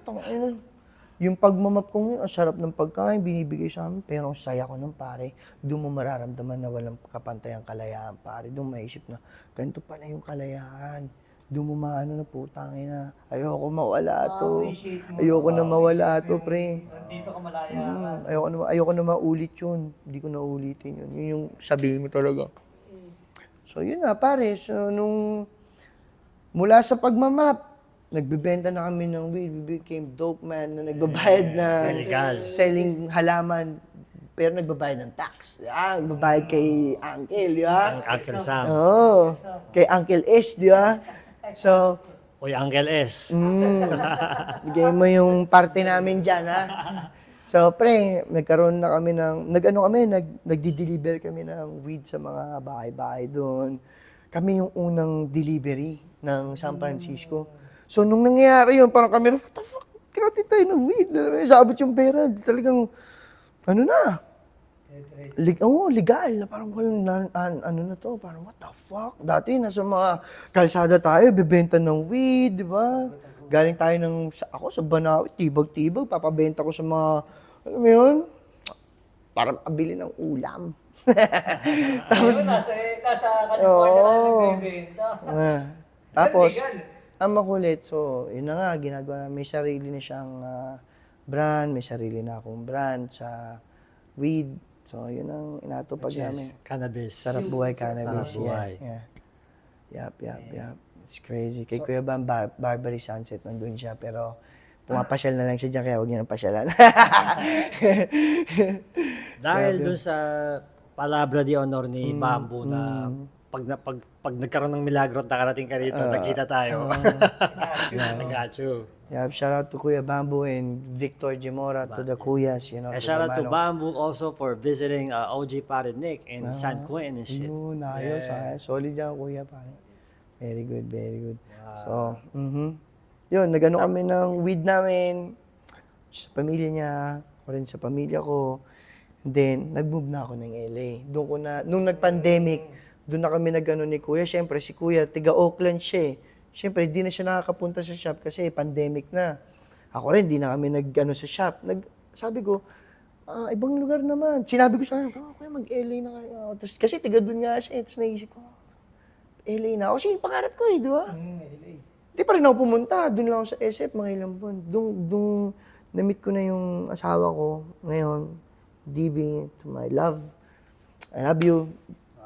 Yung pagmamap kong yun, ang sarap ng pagkain, binibigay sa amin, pero ang saya ko nun, pare. Doon mo mararamdaman na walang kapantayang kalayaan, pare. Doon maisip na, ganito pala yung kalayaan. Doon mo maano na putangin na, ayoko mawala to. Ayoko na mawala to, pre. Dito ka malaya. Ayoko na maulit yun. Hindi ko na ulitin yun. Yun yung sabihin mo talaga. So, yun na, pare. So, mula sa pagmamap, nagbebenta na kami ng weed. We became dope man na nagbabayad na selling halaman. Pero nagbabayad ng tax. Nagbabayad kay Uncle, di ba? Uncle Sam. Kay Uncle S, di ba? So, Oy, Uncle S. bigay mo yung parte namin dyan, ha? So, pre, nagkaroon na kami nagdi-deliver kami ng weed sa mga bahay-bahay doon. Kami yung unang delivery ng San Francisco. So, nung nangyayari yun, parang kami, what the fuck? Kati tayo ng weed. Sabot yung pera. Talagang, legal. Parang walang, ano na to? Parang, what the fuck? Dati, nasa mga kalsada tayo, bibenta ng weed, di ba? Galing tayo ako sa Banawi, tibag-tibag, papabenta ko sa mga, alam mo yun? Para makabili ng ulam. Tapos, nasa California na nagbebenta. Tapos, ang makulit, so, yun na nga, ginagawa na, may sarili na siyang brand, may sarili na akong brand sa weed. So, yun ang inatupag namin. Cannabis. Sarap buhay cannabis. Sarap buhay. Yeah. Yup. It's crazy. Kay Kuya Bam, Barbary Sunset, nandun siya, pero pumapasyal na lang siya dyan, kaya huwag niya nang pasyalan. Dahil dun sa palabra di honor ni Bamboo na pag nagkaroon ng milagro at nakarating ka rito, nagkita tayo. I got you. Yeah, shout out to Kuya Bamboo and Victor Gemora, to the Kuyas, you know. And shout out to Bamboo also for visiting OG Pare Nick in San Quentin and shit. Ayos. Solid yan, Kuya Pare. Very good. So, yun, nagano kami ng weed namin sa pamilya niya, ako rin sa pamilya ko. And then, nag-move na ako ng LA. Nung nag-pandemic, doon na kami nag-ano ni Kuya. Siyempre, si Kuya, tiga Oakland siya eh. Siyempre, di na siya nakakapunta sa shop kasi pandemic na. Ako rin, di na kami nag-ano sa shop. Sabi ko, ibang lugar naman. Sinabi ko sa kanya, Kuya, mag-LA na kayo. Tapos, kasi tiga doon nga siya. Tapos naisip ko, LA na. Kasi yung pangarap ko eh, di ba? LA. Di pa rin ako pumunta. Doon lang ako sa SF, mga ilang buwan. Doon, na-meet ko na yung asawa ko ngayon. DB, to my love. I love you.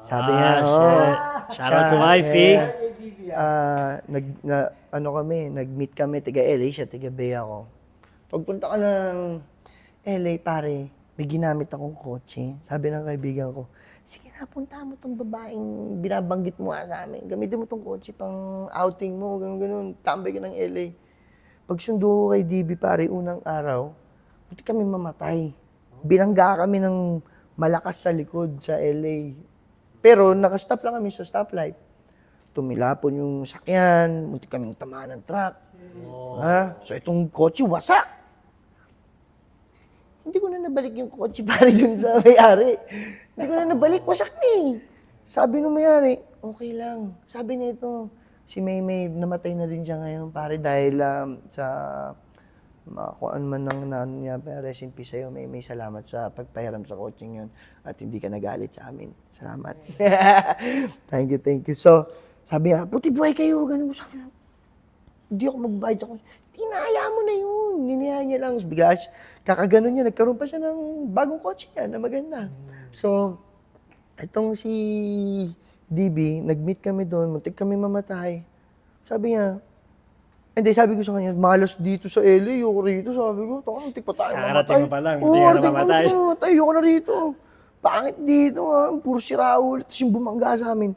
Sabi niya, Shout out to wifey. Nag-meet kami, tiga LA siya, tiga Bay ako. Pagpunta ka ng LA, pare, may ginamit akong kotse. Sabi ng kaibigan ko, sige na, punta mo tong babaeng binabanggit mo sa amin. Gamitin mo tong kotse pang outing mo, ganun. Tambay ka ng LA. Pagsundo ko kay DB, pare, unang araw, buti kami mamatay. Binangga kami ng malakas sa likod sa LA. Pero nakastop lang kami sa stoplight. Tumilapon yung sakyan, muntik kaming tamaan ng truck. Ha? So itong kotse, wasak. Hindi ko na nabalik yung kotse pare dun sa may-ari. Hindi ko na nabalik, wasak na eh. Sabi nung may-ari, okay lang. Sabi nito, si Maymay namatay na din siya ngayon pare dahil sa kung man ng nano niya, rest in peace sa'yo, Maymay, salamat sa pagpahiram sa coaching yun at hindi ka nagalit sa amin. Salamat. Thank you. So, sabi niya, puti buhay kayo, ganun. Sabi niya, hindi ako magbayad ako. Tinaya mo na yun. Ninaya niya lang. Bigas, kakaganon niya, nagkaroon pa siya ng bagong kotse niya na maganda. So, itong si DB, nag-meet kami doon, muntik kami mamatay. Sabi niya, hindi, sabi ko sa kanya, malas dito sa LA, ayoko rito. Sabi ko, muntik pa tayo mamatay. Nakarating mo pa lang, hindi ka na mamatay. Ayoko na rito. Pangit dito, puro sirao. Tapos yung bumangga sa amin.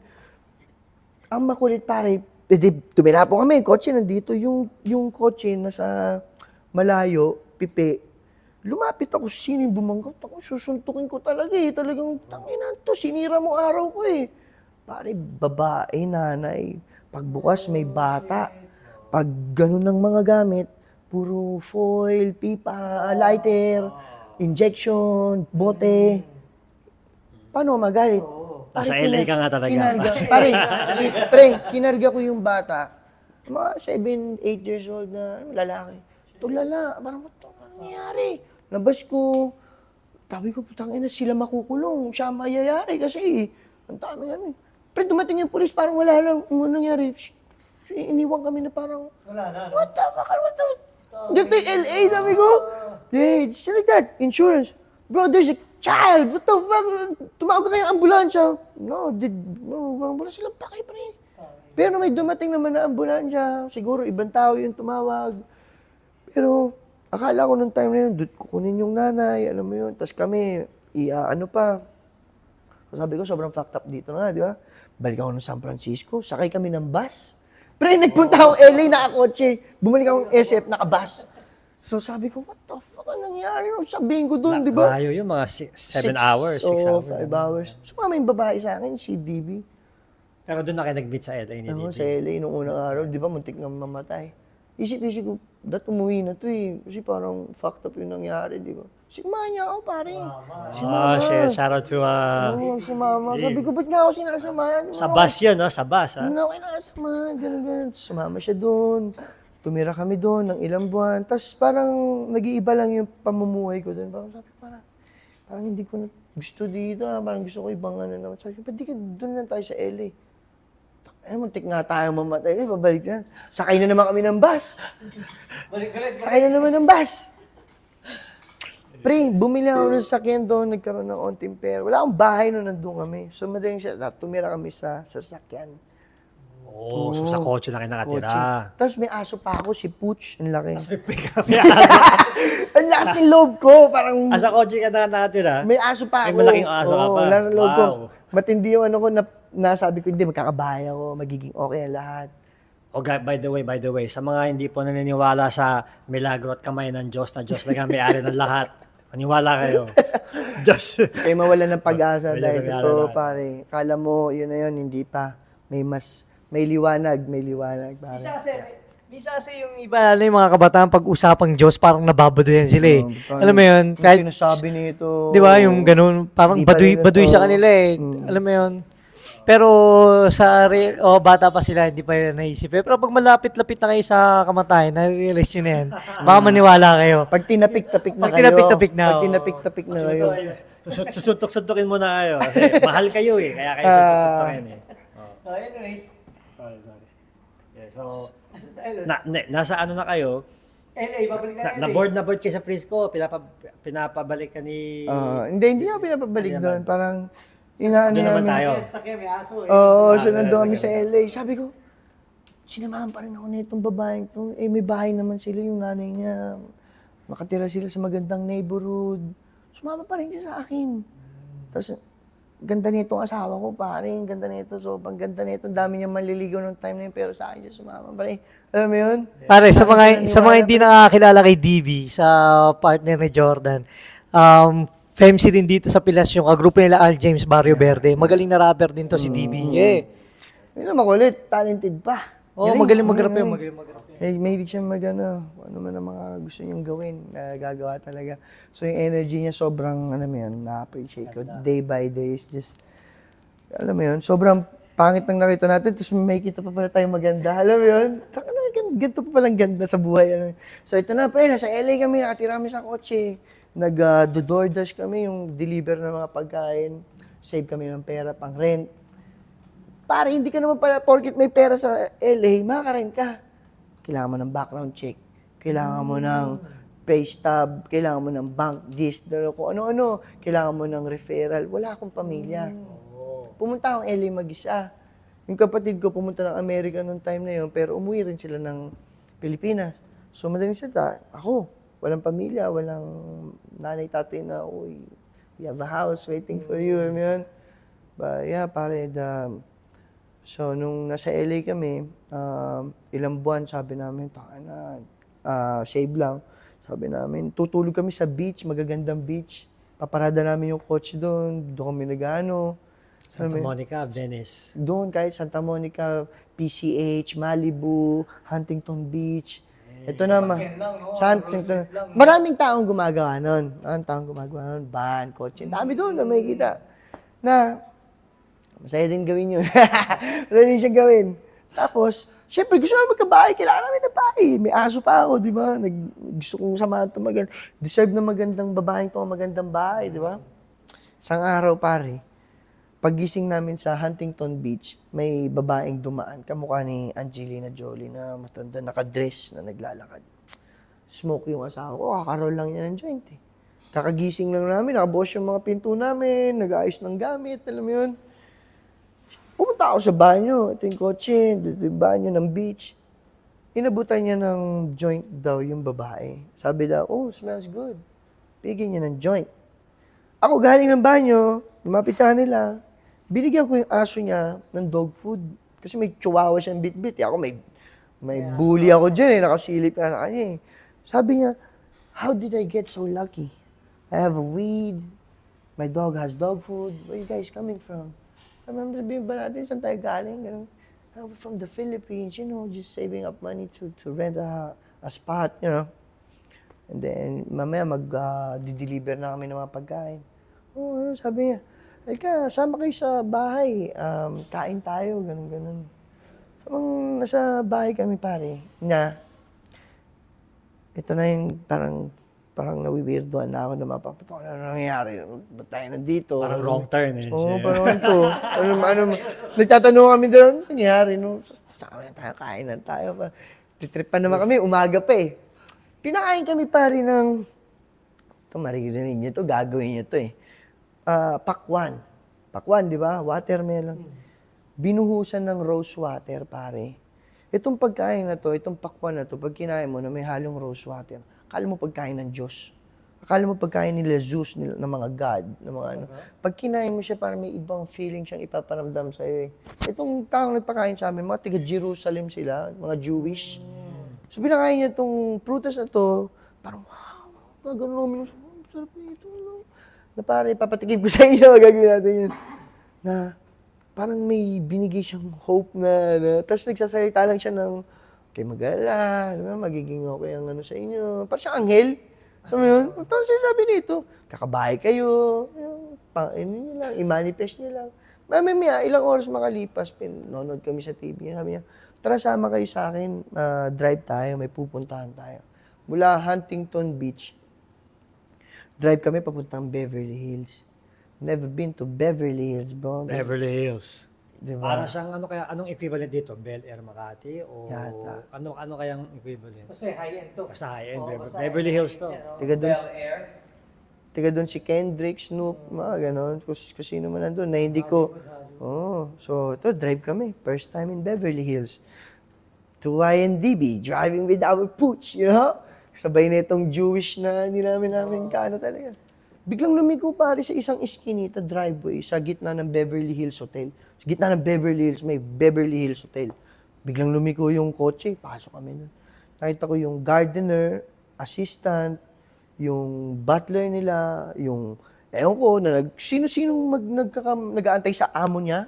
Ang makulit pare, tumilapon kami, kotse, nandito yung kotse nasa malayo, pipi. Lumapit ako, sino yung bumangga? Ako, susuntukin ko talaga eh. Talagang, tanginan to, sinira mo araw ko eh. Pare, babae, nanay. Pagbukas, may bata. Pag ganun ng mga gamit, puro foil, pipa, lighter, injection, bote. Paano magalit? Nasa LA ka nga talaga. Kinarga ko yung bata. Mga 7, 8 years old na lalaki. Ito lala, parang ito nangyayari. Labas ko, sabi ko, putang ina, sila makukulong. Siya mayayari kasi ang dami yan. Pero dumating yung polis, parang wala lang. Ano nangyari? Iniwan kami na parang, wala na. What the fuck? Dito yung LA, sabi ko. Yeah, it's like that. Insurance. Bro, there's a child. What the fuck? Tumawag ka kayo ng ambulansya. No, wala silang pakay, pre. Pero may dumating naman na ambulansya. Siguro ibang tao yung tumawag. Pero akala ko nung time na yun, kukunin yung nanay, alam mo yun. Tapos kami, ano pa. Sabi ko, sobrang fucked up dito na, di ba? Balik ako ng San Francisco, sakay kami ng bus. Pre, nagpunta akong LA, nakakotse. Bumalik akong SF, nakabus. So sabi ko, what the fuck ang nangyari? Sabihin ko doon, di ba? Malayo yung mga 7 hours, 6 hours. 5 hours. Sumama yung babae sa akin, si DB. Pero doon na kayo nag-meet sa LA ni DB. Sa LA, nung unang araw, di ba, muntik na mamatay. Isip-isip ko, umuwi na to eh. Kasi parang fucked up yung nangyari, di ba? Sinamahan niya ako, pare. Si Mama. Shout out to... Si Mama. Sabi ko, ba't nga ako sinasamahan? Sa bus yun, no? Sa bus, ha? Hindi ako sinasamahan, ganun. Sumama siya doon. Tumira kami doon ng ilang buwan. Tapos parang nag-iiba lang yung pamumuhay ko doon. Parang sabi, parang hindi ko na gusto dito. Parang gusto ko ibang ano naman. Sabi ko, ba't di ka doon lang tayo sa LA? Muntik nga tayo mamatay. Babalik na. Sakay na naman kami ng bus. Sakay na naman ng bus. Pre, bumili ako ng sasakyan doon, nagkaroon ng onting pera. Wala akong bahay noon, nandun kami. So, madaling siya, tumira kami sa sasakyan. So sa kotse lang kayo nakatira. Tapos may aso pa ako, si Pooch, ang laki. Tapos may pick-up yung aso. Ang lakas ng loob ko, parang... Sa kotse ka nakatira? May aso pa ako. May malaking aso ka pa. Lakas ng loob ko. Wow. Matindi yung ano ko, nasabi ko, hindi, magkakabahay ako, magiging okay ang lahat. Oh, by the way, sa mga hindi po naniniwala sa milagro at kamay ng Diyos na Diyos lang ang may-ari ng lahat, maniwala kayo. Diyos. Kaya mawala ng pag-asa May dahil lahat. ito, pare. Kala mo, yun na yun, hindi pa. May liwanag, pare. Minsan kasi yung iba, yung mga kabataan, pag-usapang Diyos, parang nababaduyan sila eh. Alam mo yun? Kahit sinasabi nito. Di ba, yung ganun, parang baduy sa kanila eh. Alam mo yun? Pero bata pa sila, hindi pa nila naisip eh. Pero pag malapit-lapit na kayo sa kamatayan, nare-realize nyo na yan. Baka maniwala kayo. Pag tinapik-tapik na Pag kayo. tinapik-tapik na, Pag tinapik-tapik na kayo. Susuntok-suntokin mo na kayo. Kasi mahal kayo eh. Kaya kayo suntok-suntokin eh. So anyways, Sorry. Yeah, so, nasa ano na kayo? LA, babalik na LA. Na-board kayo sa Frisco. Pinapabalik ka ni... Hindi ako pinapabalik doon. Parang, inaano Doon naman namin. tayo. Sakyan, may aso eh. Oo, so nandun kami sa LA. Sabi ko, sinamahan pa rin ako na itong babaeng to. Eh, may bahay naman sila, yung nanay niya. Makatira sila sa magandang neighborhood. Sumama pa rin siya sa akin. Tapos, ganda nitong asawa ko, pare. Ganda nito. So, pang ganda nito. Ang dami niya manliligaw ng time na yun. Pero sa akin siya sumama, pare. Alam mo yun? Pare, sa mga hindi nakakilala kay DB, sa partner ni Jordan, FEMC din dito sa Pilas yung grupo nila Al James Barrio Verde. Magaling na rapper din to si DBA. Yun na makulit, talented pa. Oh, magaling mag-rap yun, magaling mag-rap. Mahilig siya ano man ang mga gusto niyang gawin, gagawa talaga. So yung energy niya sobrang, na-appreciate ko. Day by day is just, alam mo yun, sobrang pangit nang nakita natin, tapos may kita pa pala tayong maganda. Alam mo yun? Ganito pa palang ganda sa buhay. So ito na, pre, nasa LA kami, nakatira kami sa kotse. Nag-DoorDash kami, yung deliver ng mga pagkain. Save kami ng pera, pang rent. Pare, hindi ka naman pala, porket may pera sa LA, makaka-rent ka. Kailangan mo ng background check. Kailangan mo ng pay stub. Kailangan mo ng bank this, kung ano-ano. Kailangan mo ng referral. Wala akong pamilya. Pumunta akong LA mag-isa. Yung kapatid ko pumunta ng Amerika noong time na yun, pero umuwi rin sila ng Pilipinas. So, madaling salita, ako, walang pamilya, walang nanay, tatay na, uy, we have a house waiting for you. Alam mo yun? But yeah, pare, so, nung nasa LA kami, ilang buwan, sabi namin, save lang. Sabi namin, tutulog kami sa beach, magagandang beach. Paparada namin yung kotse doon kami nag-ano. Santa Monica, Venice. Doon, kahit Santa Monica, PCH, Malibu, Huntington Beach. Ito naman. Maraming taong gumagawa nun. Van, kotse. Dami doon na makikita. Na, masaya din gawin yun. Masaya din siyang gawin. Tapos, syempre, gusto namin magkabahay. Kailangan namin ng bahay. May aso pa ako, di ba? Gusto kong samahan ito deserve na magandang babaeng ito, magandang bahay, di ba? Isang araw, pare, paggising namin sa Huntington Beach, may babaeng dumaan. Kamukha ni Angelina Jolie na matanda, nakadress na naglalakad. Smoke yung asawa ko. Kakaroon lang niya ng joint eh. Kakagising lang namin, nakabukas yung mga pinto namin, nag-aayos ng gamit, alam mo yun. Pumunta ako sa banyo, ito yung kotse, ito yung banyo ng beach. Inabutan niya ng joint daw yung babae. Sabi daw, oh, smells good. Bigyan niya ng joint. Ako galing ng banyo, lumapit sa kanila, binigyan ko yung aso niya ng dog food. Kasi may chihuahua siyang bit-bit. Ako may bully ako dyan nakasilip ka sa kanya eh. Sabi niya, how did I get so lucky? I have a weed, my dog has dog food, where you guys coming from? Sabihin ba natin, saan tayo galing? Ganun. We're from the Philippines, just saving up money to rent a spot, And then, mamaya mag-deliver na kami ng mga pagkain. Oh, sabi niya, Eka, sama kayo sa bahay, kain tayo, ganun. Habang nasa bahay kami, pare, ito na yung parang nawiwirdoan na ako na mapapatok. Ano nangyayari? Ba't tayo nandito? Parang wrong turn eh. Oo, parang ito. Nagtatanong kami doon, ano nangyayari? Sama na tayo, kainan tayo. Titrip pa naman kami, umaga pa eh. Pinakain kami pare ng, ito maririnig niyo to, gagawin niyo to eh. Pakwan. Pakwan, di ba? Watermelon. Binuhusan ng rose water, pare. Itong pagkain na to, itong pakwan na to, pag kinain mo na may halong rose water, akala mo pagkain ng Diyos. Akala mo pagkain nila Zeus, ng mga God, ng mga ano. Pag kinain mo siya, parang may ibang feeling siyang ipaparamdam sa'yo eh. Itong taong nagpakain sa amin, mga taga-Jerusalem sila, mga Jewish. So, pinakain niya itong prutas na to, parang, wow, gano'n namin, sarap na ito, na pare, papatikim ko sa inyo, gagawin natin yun. Na, parang may binigay siyang hope na tapos nagsasalita lang siya ng, okay, mag-alala, magiging okay ang ano sa inyo. Parang siyang anghel. Alam mo yun? Tapos sabi nito, kakabahay kayo, niyo lang, i-manifest niyo lang. Mamaya, ilang oras makalipas, nanonood kami sa TV. Sabi niya, tara sama kayo sa akin, drive tayo, may pupuntahan tayo. Mula Huntington Beach, drive kami papuntang Beverly Hills. Never been to Beverly Hills, bro. Beverly Hills. Diba? Para siyang anong equivalent dito? Bel Air Makati o Yata. ano kayang equivalent? Basta high-end to. Basta high-end. Beverly Hills to. Tiga doon si Kendrick, Snoop, mga ganon. Kung sino man nandun na hindi ko. So ito, drive kami. First time in Beverly Hills. To INDB, driving with our pooch, Sabay na itong Jewish na namin kaano talaga. Biglang lumiko pare sa isang iskinita driveway sa gitna ng Beverly Hills Hotel. Sa gitna ng Beverly Hills, may Beverly Hills Hotel. Biglang lumiko yung kotse, pasok kami nun. Nakita ko yung gardener, assistant, yung butler nila, yung Ewan ko, sino-sinong nag-aantay sa amo niya?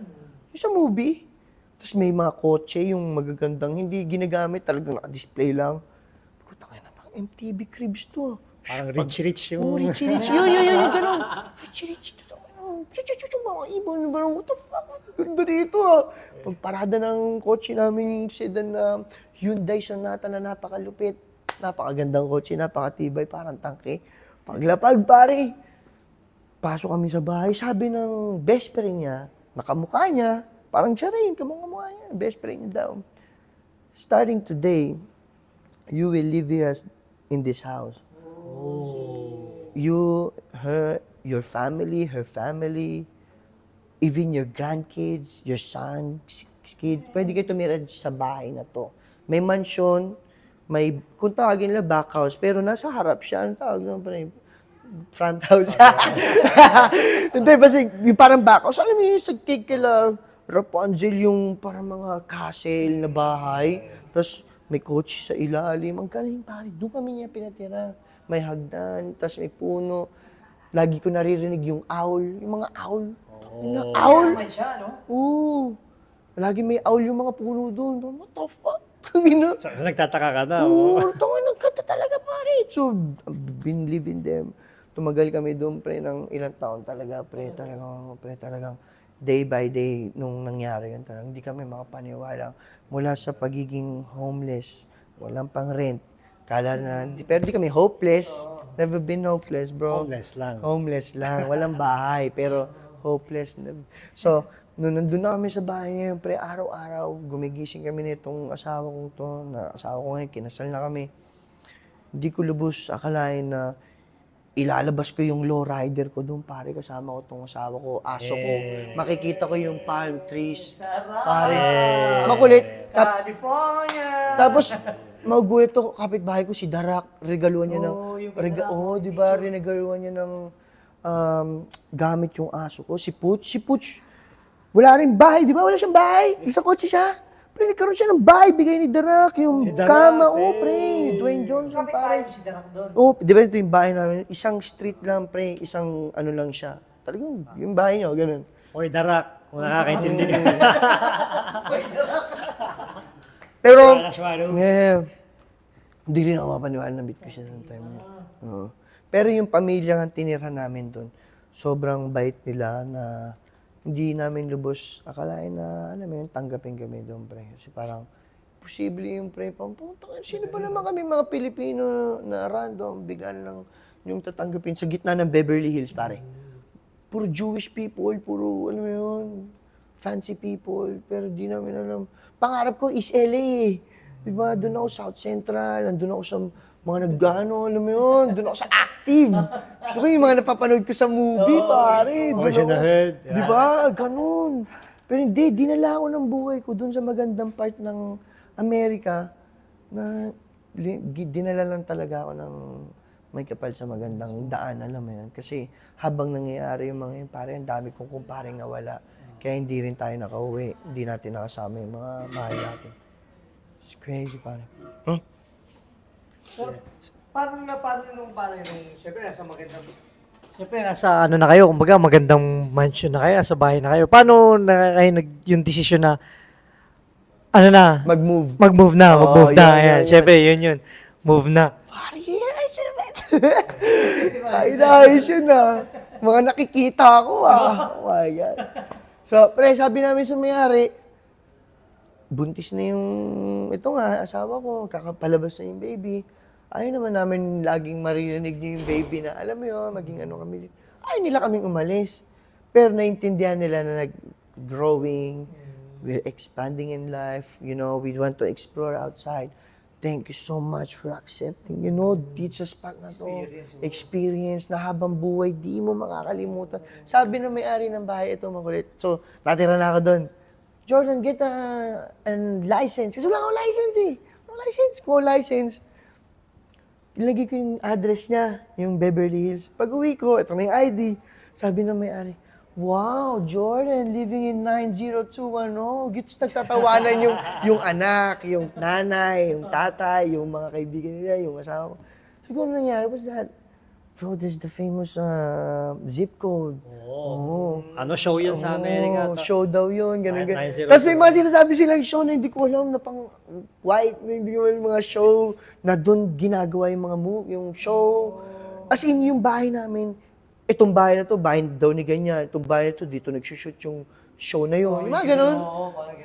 Yung sa movie. Tapos may mga kotse, yung magagandang, hindi ginagamit, talagang naka-display lang. Puta kayo na, parang MTV cribs to. Parang rich yung... Oh, rich. Yun, ganun. Rich. Mga ibon, parang, what the fuck? Ganda dito ah. Pagparada ng kotse namin, sedan na Hyundai Sonata na napakalupit. Napakagandang kotse, napakatibay, parang tangke. Paglapag, pare. Pasok kami sa bahay, sabi ng best friend niya, nakamukha niya, parang siya rin, kamukha niya, best friend niya daw. Starting today, you will live here in this house. You, your family, her family, even your grandkids, your son's kids, pwede kayo tumira sa bahay na to. May mansion, may, kung tawagin nila back house, pero nasa harap siya, ang tawag naman pa rin, front house. Hindi, kasi yung parang back house, alam mo yung sa kila Rapunzel, yung parang mga castle na bahay, tapos may kotse sa ilalim, ang galing pare, doon kami niya pinatira. May hagdan, tapos may puno. Lagi ko naririnig yung owl, yung mga owl. Yung owl? May siya, no? Oo. Lagi may owl yung mga puno doon. What the fuck? So, nagtataka ka na. Oo, nagkanta talaga pare. So, been living them. Tumagal kami doon, pre, ng ilang taon talaga, pre, talagang day by day nung nangyari yun. Talagang hindi kami makapaniwala. Mula sa pagiging homeless, walang pang rent. Kala na, pero di kami hopeless. Never been hopeless, bro. Homeless lang. Walang bahay, pero hopeless. So, nung nandun na kami sa bahay niya, pre, araw-araw, gumigising kami nitong asawa kong to, na asawa ko ngayon, kinasal na kami. Hindi ko lubos akalain na ilalabas ko yung lowrider ko doon, pare, kasama ko tong asawa ko, aso ko. Makikita ko yung palm trees. Pare, makulit. California! Tapos, magulit to, kapitbahay ko si Darak, regaluan niya ng, di ba, regaluan niya ng gamit yung aso ko. Si Pooch, wala rin bahay, di ba? Wala siyang bahay. Isang kotse siya. Pre, nagkaroon siya ng bahay, bigay ni Darak, yung kama, pre, Dwayne Johnson, pare. Si Darak doon. Di ba ito yung bahay namin? Isang street lang, pre, isang ano lang siya. Talagang yung bahay niyo, ganun. Oy, Darak, kung nakakaintindi ka. Pero, hindi rin ako mapaniwala na meet ko siya ng time niya. Pero yung pamilya nga tinira namin doon, sobrang bait nila na hindi namin lubos akalain na, tanggapin kami doon, pre. Kasi parang, posible yung pre, sino ba naman kami mga Pilipino na random, bigla lang yung tatanggapin sa gitna ng Beverly Hills, pare. Puro Jewish people, puro, fancy people, pero di namin alam. Pangarap ko is LA eh. Diba, doon ako South Central, doon ako sa mga nagano, alam mo yun, doon ako sa Active. So yung mga napapanood ko sa movie, pare. Diba, ganun. Pero hindi, dinala ako ng buhay ko doon sa magandang part ng Amerika na dinala lang talaga ako ng may kapal sa magandang daan, alam mo yun. Kasi habang nangyayari yung mga yun, pare, ang dami kong kumparing nawala. Kaya hindi rin tayo nakauwi. Hindi natin nakasama yung mga mahal natin. It's crazy, pare. So, paano nung siyempre nasa ano na kayo, kumbaga magandang mansion na kayo, nasa bahay na kayo. Paano na kayo yung desisyon na Mag-move na. Ayan, siyempre, yun. Move na. Pare, ayos yun na. Mga nakikita ako Oh my God. So, pre, sabi namin sa may-ari, buntis na yung, ito nga, asawa ko, kakapalabas na yung baby. Ayaw naman namin laging maririnig niyo yung baby na, alam mo yun, maging ano kami. Ayaw nila kaming umalis. Pero naintindihan nila na nag-growing, we're expanding in life, we want to explore outside. Thank you so much for accepting, dito sa spot na to. Experience na habang buhay, di mo makakalimutan. Sabi na may-ari ng bahay, ito makulit. So, natira na ako doon. Jordan, get a license. Kasi wala akong license eh. Wala license. Ilagay ko yung address niya, yung Beverly Hills. Pag uwi ko, ito na yung ID. Sabi na may-ari, wow, Jordan, living in 90210. Gits nagtatawanan yung anak, yung nanay, yung tatay, yung mga kaibigan nila, yung asawa ko. So, kung nangyari, what's that? bro, this is the famous zip code. Oo. Ano show yun sa Amerika? Show daw yun, ganun, ganun. 902. Tapos may mga sinasabi silang show na hindi ko alam na pang white, na hindi ko alam mga show na doon ginagawa yung mga move, yung show. As in, yung bahay namin, itong bahay na to, bahay daw ni ganyan, itong bahay na to, dito nagsushoot yung show na yun. Yung mga ganun.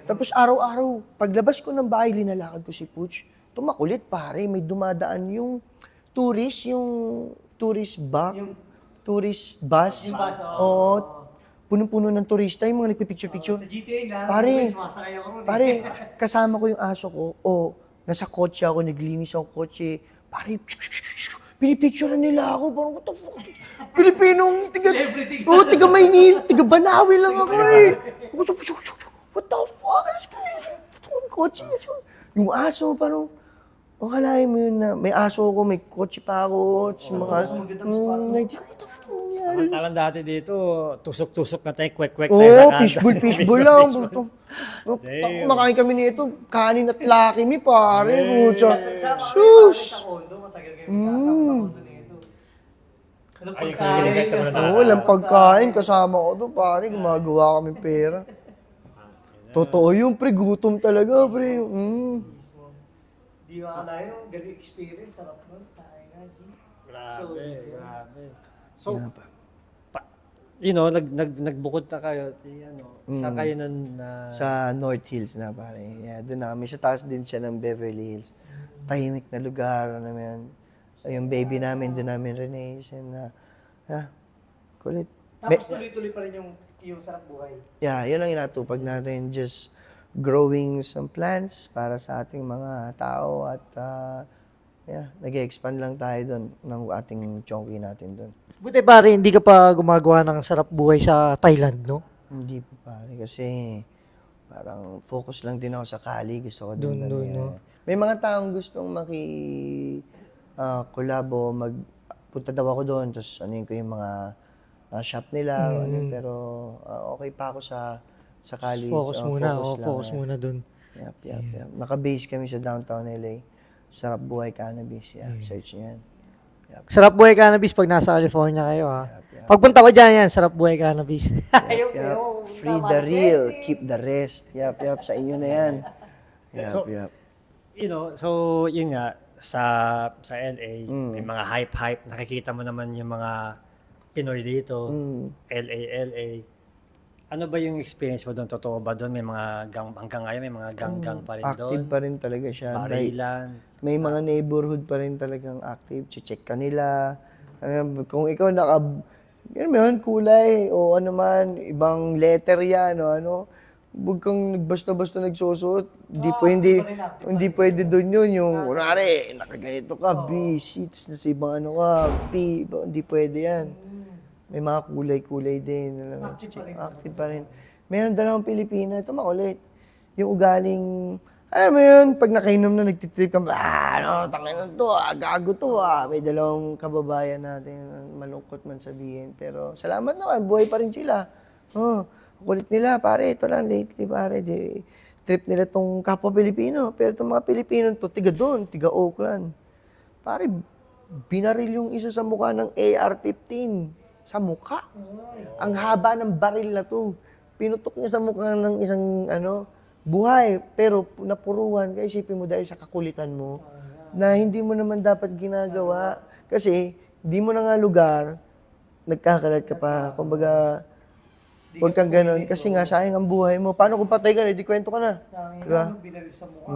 Tapos araw-araw, paglabas ko ng bahay, linalakad ko si Pooch. Tumakulit pare, may dumadaan yung tourist bus. Oo. Punong-puno ng turista, yung mga nagpipicture-picture. Sa GTA nga, Pare, kasama ko yung aso ko. Nasa kotse ako, naglinis ako kotse. Pare, pinipicturean nila ako. Parang, what the fuck? Pilipinong, tiga Maynila, tiga Banawi lang ako eh. What the fuck? Yung kotse. Yung aso, parang, akalain mo yun na may aso ko, may kotse pa ako, mga hindi ko, what the fuck nangyari? Samantalang dati dito, tusok-tusok na tayo, kwek-kwek Oo, tayo sa fishbowl lang. Kumakain kami nito, kanin at Lucky Me, pare. Sus! Walang pagkain, kasama ko doon, pare. Gumagawa kami pera. Totoo yung pre, gutom talaga, pre. Di ko akalain yung ganyung experience, sarap nun, tayo nga, G. Grabe. So, nagbukod na kayo, saan kayo Sa North Hills na, pare. Yeah, doon na kami. Sa taas din siya ng Beverly Hills. Tahimik na lugar, naman. So, yung baby namin, doon namin rination na, kulit. Tapos tuloy-tuloy pa rin yung sarap buhay. Yeah, yun ang inatupag natin, just growing some plants para sa ating mga tao at nag-expand lang tayo doon ng ating chonky natin doon. Buti pare, hindi ka pa gumagawa ng sarap buhay sa Thailand, no? Hindi pa pare kasi parang focus lang din ako sa Cali. Gusto ko Doon, no? May mga taong gustong collabo, magpunta daw ako doon, tapos ko yung mga shop nila, pero okay pa ako sa Cali. Focus muna dun. Yep. Naka-base kami sa downtown LA. Sarap Buhay Cannabis. Search niyan. Yep. Sarap Buhay Cannabis pag nasa California kayo, ha? Pagpunta ko dyan, Sarap Buhay Cannabis. Free the real, keep the rest. Yep. Sa inyo na yan. Yep. So, yun nga, sa LA, may mga hype. Nakikita mo naman yung mga Pinoy dito. LA. Ano ba yung experience mo doon? Totoo ba doon? May mga hanggang ngayon, may mga gang pa rin doon? Active pa rin talaga siya. Barilan. May mga neighborhood pa rin talagang active. Check ka nila. Kung ikaw kulay o ano man, ibang letter yan o ano, huwag kang basta-basta nagsusuot. Hindi pwede doon yun. Yung, kunwari, nakaganito ka, B, C, na sa ibang ano ka, P, hindi pwede yan. May mga kulay-kulay din. Active pa rin. Meron dalawang Pilipina. Ito makulit. Yung ugaling, alam mo yun, pag nakainom na, nagtitrip ka, tangin na to, gago to. May dalawang kababayan natin, malungkot man sabihin. Pero salamat naman, buhay pa rin sila. Kulit nila, pare, ito lang lately, pare. Trip nila tong kapwa Pilipino. Pero itong mga Pilipino to, tiga doon, tiga Oakland. Pare, binaril yung isa sa mukha ng AR-15. Sa mukha. Ang haba ng baril na to. Pinutok niya sa mukha ng isang buhay. Pero napuruan. Kaya isipin mo dahil sa kakulitan mo na hindi mo naman dapat ginagawa. Kasi di mo na nga lugar, nagkakalat ka pa. Kumbaga, huwag kang ganun. Kasi nga, sayang ang buhay mo. Paano kung patay ka na? Di kwento ka na. Diba? Binaril sa mukha.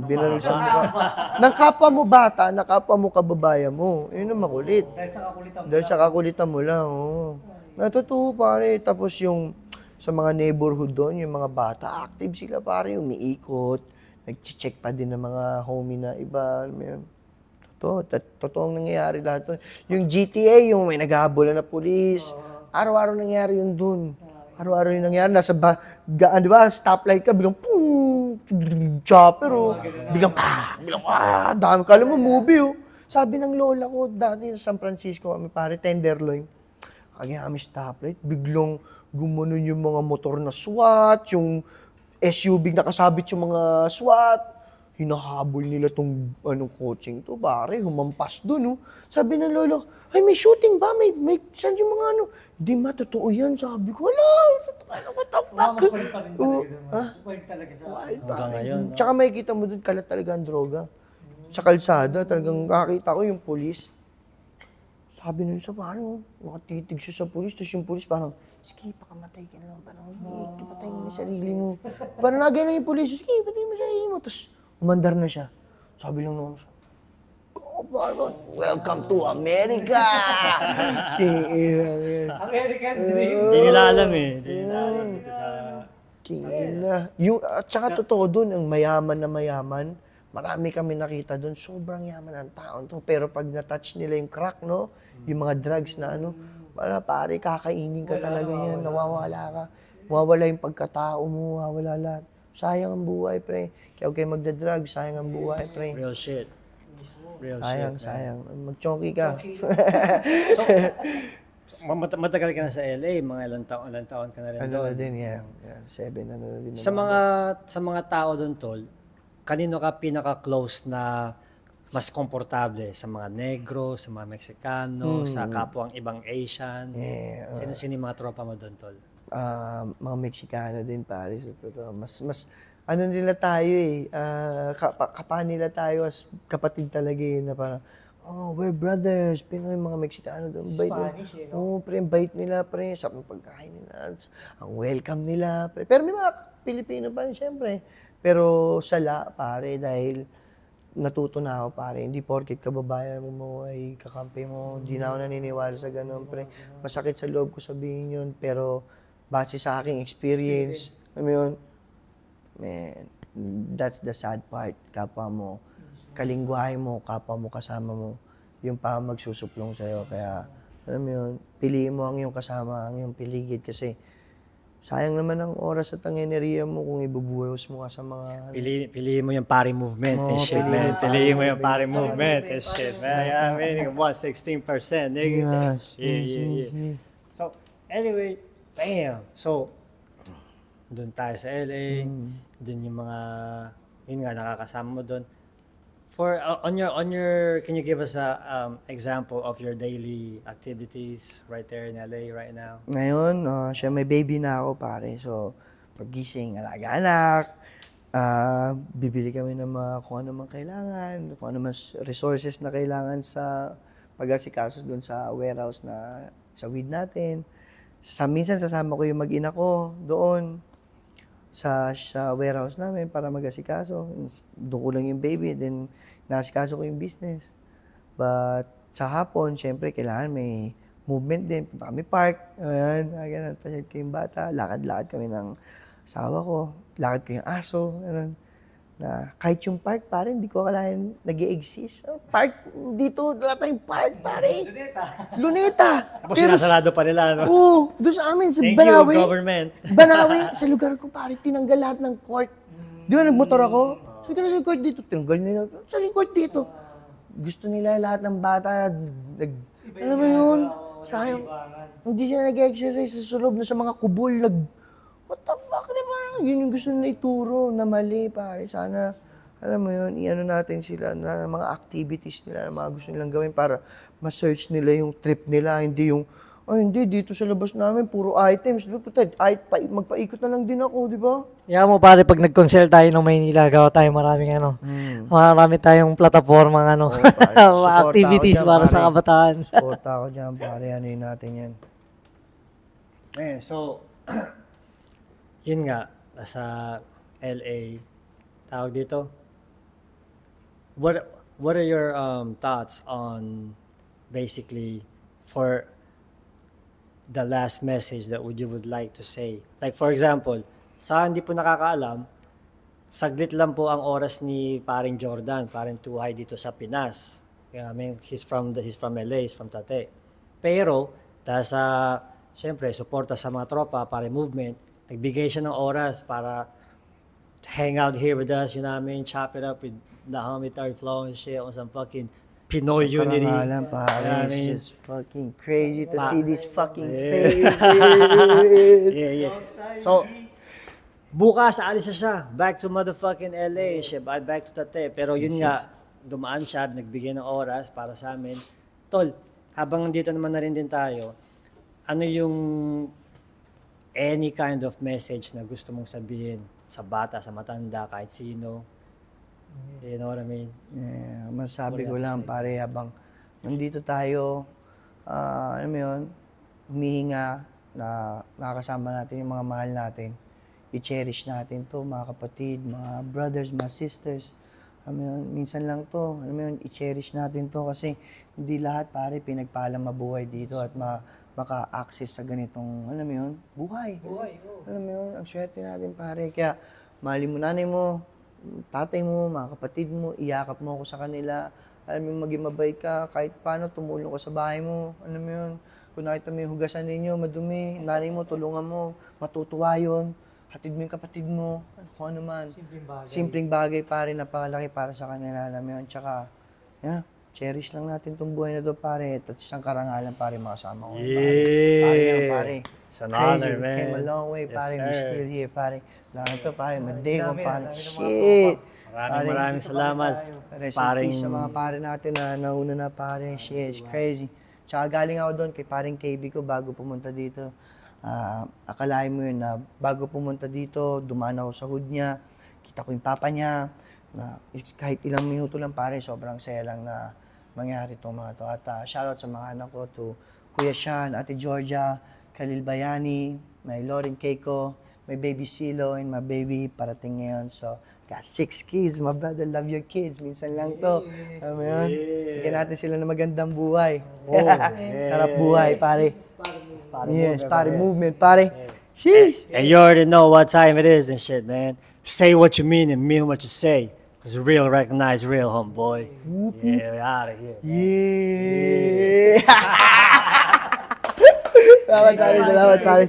Binaril sa mukha. Ng kapwa mo bata, ng kapwa mo kababayan mo. Yun ang makulit. Dahil sa kakulitan mo lang. Natotoo pare. Tapos yung sa mga neighborhood doon, yung mga bata, active sila pare. Umiikot. Nag-check pa din ng mga homie na iba. Totoong nangyayari lahat. Yung GTA, yung may naghahabulan na pulis. Araw-araw nangyayari yun dun. Araw-araw yung nangyayari. Nasa di ba, stoplight ka, biglang chopper, biglang dami. Kala mo, movie, Sabi ng lola ko, dati sa San Francisco, kami pare, Tenderloin. Kaya kami stoplight, biglang gumunon yung mga motor na SWAT, yung SUV nakasabit yung mga SWAT. hinahabol nila tong coaching to, pare, humampas doon, no? Sabi ng lolo, ay, may shooting ba? May saan yung mga Di ma, totoo yan, sabi ko, wala, what the fuck? Hanggang ngayon. Tsaka makikita mo doon, kalat talaga ang droga. Sa kalsada, talagang nakakita ko yung pulis. Sabi nung isa, parang nakatitig siya sa pulis, tapos yung pulis parang, sige, pakamatay ka na lang. Parang, sige, patay mo yung sarili mo. Parang nagay na yung pulis, sige, patay mo yung sarili mo. Tapos, umandar na siya. Sabi lang nung welcome to America! American dream. Hindi nila alam eh. Hindi nila alam dito sa... Kina. At saka totoo doon, ang mayaman na mayaman, marami kami nakita doon, sobrang yaman ng taon to. Pero pag na-touch nila yung crack, no? Yung mga drugs na wala pare, kakainin ka talaga yan, nawawala ka. Mawawala yung pagkatao mo, mawawala lahat. Sayang ang buhay, pre. Kaya okay magda-drugs, sayang ang buhay, pre. Real shit. Real Sayang, shit. sayang. Mag-chonky ka. So, matagal ka na sa LA, mga ilang taon ka na rin Ano doon. na din, yeah. 7, ano na din. Sa mga tao doon, Tol, kanino ka pinaka-close na mas komportable? Sa mga negro, sa mga Meksikano, sa kapwang ibang Asian? Yeah, Sino-sino yung mga tropa mo doon, Tol? Mga Meksikano din, pare, sa totoo. Mas ano nila tayo eh, kapa nila tayo as kapatid talaga eh, na parang, oh, we're brothers, Pinoy, mga Meksikano doon. Spanish eh, no? Oo, pre, bait nila, pre, sa pagkain nila, ang welcome nila, pre. Pero may mga Pilipino pa rin, syempre. Pero sala, pare, dahil natuto na ako, pare. Hindi porket kababayan mo ay kakampi mo. Hindi na ako naniniwala sa ganun, pre. Masakit sa loob ko sabihin yun, pero base sa aking experience, alam mo yun, man, that's the sad part. Kapwa mo, kalingwahe mo, kapwa mo, kasama mo, yung pa magsusuplong sa'yo. Kaya, alam mo yun, piliin mo ang iyong kasama, ang iyong piligid. Kasi, sayang naman ang oras at ang enerhiya mo kung ibubuhos mo ka sa mga... Piliin mo yung pari movement and shit, man. Piliin mo yung pari movement and shit, man. I mean, 116%, nigga. Yes. Yeah. So, anyway, damn. So, doon tayo sa LA, doon yung mga, yun nga, nakakasama mo doon. For, on your, can you give us a example of your daily activities right there in LA right now? Ngayon, siya may baby na ako, pare. So, pagising, alaga anak, bibili kami ng mga kung ano man kailangan, kung ano man resources na kailangan sa pag-asikaso doon sa warehouse na sa weed natin. Minsan sasama ko yung mag-ina ko doon sa warehouse namin para mag-asikaso. Doon ko lang yung baby, then nasikaso ko yung business. But sa hapon, syempre, kailangan may movement din. Punta kami park, ayan, ganun, pasyad ko yung bata, lakad-lakad kami ng asawa ko, lakad ko yung aso, ganun. Na kahit yung park, pare, hindi ko akalain nag-i-exist. Park, dito, wala tayong park, pare. Luneta. Tapos sinasarado pa nila, no? Oo, doon sa amin, sa Thank Banawe. you, government. Banawe, sa lugar ko, pare, tinanggal lahat ng court. Di ba, nagmotor ako? Sabi ko na sa court dito, tinanggal nila. Sa court dito. Gusto nila lahat ng bata, alam mo yun, sayang. Hindi sila nag-exercise sa loob na sa mga kubol, what the fuck, di ba? Yun yung gusto nila ituro na mali, pare. Sana, alam mo yun, i-ano natin sila na mga activities nila na mga gusto nilang gawin para ma-search nila yung trip nila. Hindi yung, hindi, dito sa labas namin, puro items. Magpaikot na lang din ako, di ba? Kaya mo pare, pag nag-consult tayo ng Maynila, gawa tayo maraming marami tayong plataforma mga activities dyan, para pare. sa kabataan. Suporta ako dyan, pare. Ano yun natin yan? So, yun nga, nasa LA, tawag dito, what are your thoughts on basically for the last message that you would like to say? Like for example, sa hindi po nakakaalam, saglit lang po ang oras ni paring Jordan, paring Tuhay dito sa Pinas. I mean, he's from LA, he's from Tate. Pero, dahil sa, syempre, suporta sa mga tropa, paring movement, nagbigay siya ng oras para hang out here with us, you know what I mean? Chop it up with the homie Third Flow and shit on some fucking Pinoy unity. Alam, pare. You know what I mean? It's just fucking crazy to see this fucking Yeah. faces. Yeah. So, Bukas, aalis na siya. Back to motherfucking LA. Siya, back to Tate. Pero yun nga, dumaan siya, nagbigay ng oras para sa amin. Tol, habang nandito naman na rin din tayo, ano yung any kind of message na gusto mong sabihin sa bata, sa matanda, kahit sino? You know what I mean? Yeah, masabi ko lang, pare, habang nandito tayo, alam mo yun, humihinga na nakakasama natin yung mga mahal natin. I-cherish natin to, mga kapatid, mga brothers, mga sisters. Alam mo yun, minsan lang to, alam mo yun, i-cherish natin to kasi hindi lahat, pare, pinagpalang mabuhay dito at maka-access sa ganitong, alam mo yun, buhay. Alam mo yun, ang swerte natin, pare. Kaya, mahalin mo nanay mo, tatay mo, mga kapatid mo, iyakap mo ako sa kanila. Alam mo, maging mabait ka, kahit paano, tumulong ka sa bahay mo. Alam mo yun, kung nakita mo yung hugasan ninyo, madumi, nanay mo, tulungan mo, matutuwa yun. Hatid mo yung kapatid mo, kung ano man. Simpleng bagay, pare, napakalaki para sa kanila. Alam mo yun, tsaka, yeah, cherish lang natin itong buhay na to, pare. At isang karangalan, pare, makasama ko. Pare yan, pare. It's an honor, man. Came a long way, pare. We're still here, pare. Lahat ito, pare. Madego, pare. Shit! Shit! Maraming salamat. Paring sa mga pare natin na nauna na, pare. Shit, it's crazy. Tsaka galing ako doon kay paring KB ko bago pumunta dito. Akalain mo yun na bago pumunta dito, dumaan ako sa hood niya, kita ko yung papa niya, na kahit ilang minuto lang, pare, sobrang saya lang na mangyari itong mga to. At shoutout sa mga anak ko, to Kuya Sean, Ate Georgia, Khalil Bayani, may Lauren Keiko, may baby Silo, and my baby parating ngayon. So, got 6 kids, my brother, love your kids. Minsan lang to. Alam mo yun? Bigyan natin sila ng magandang buhay. Sarap buhay, pare. Yes, pare, movement, pare. Sheesh. And you already know what time it is and shit, man. Say what you mean and mean what you say. Because real recognize real, homeboy. Yeah, we out of here. Yeah. Salamat, pare. Salamat, pare.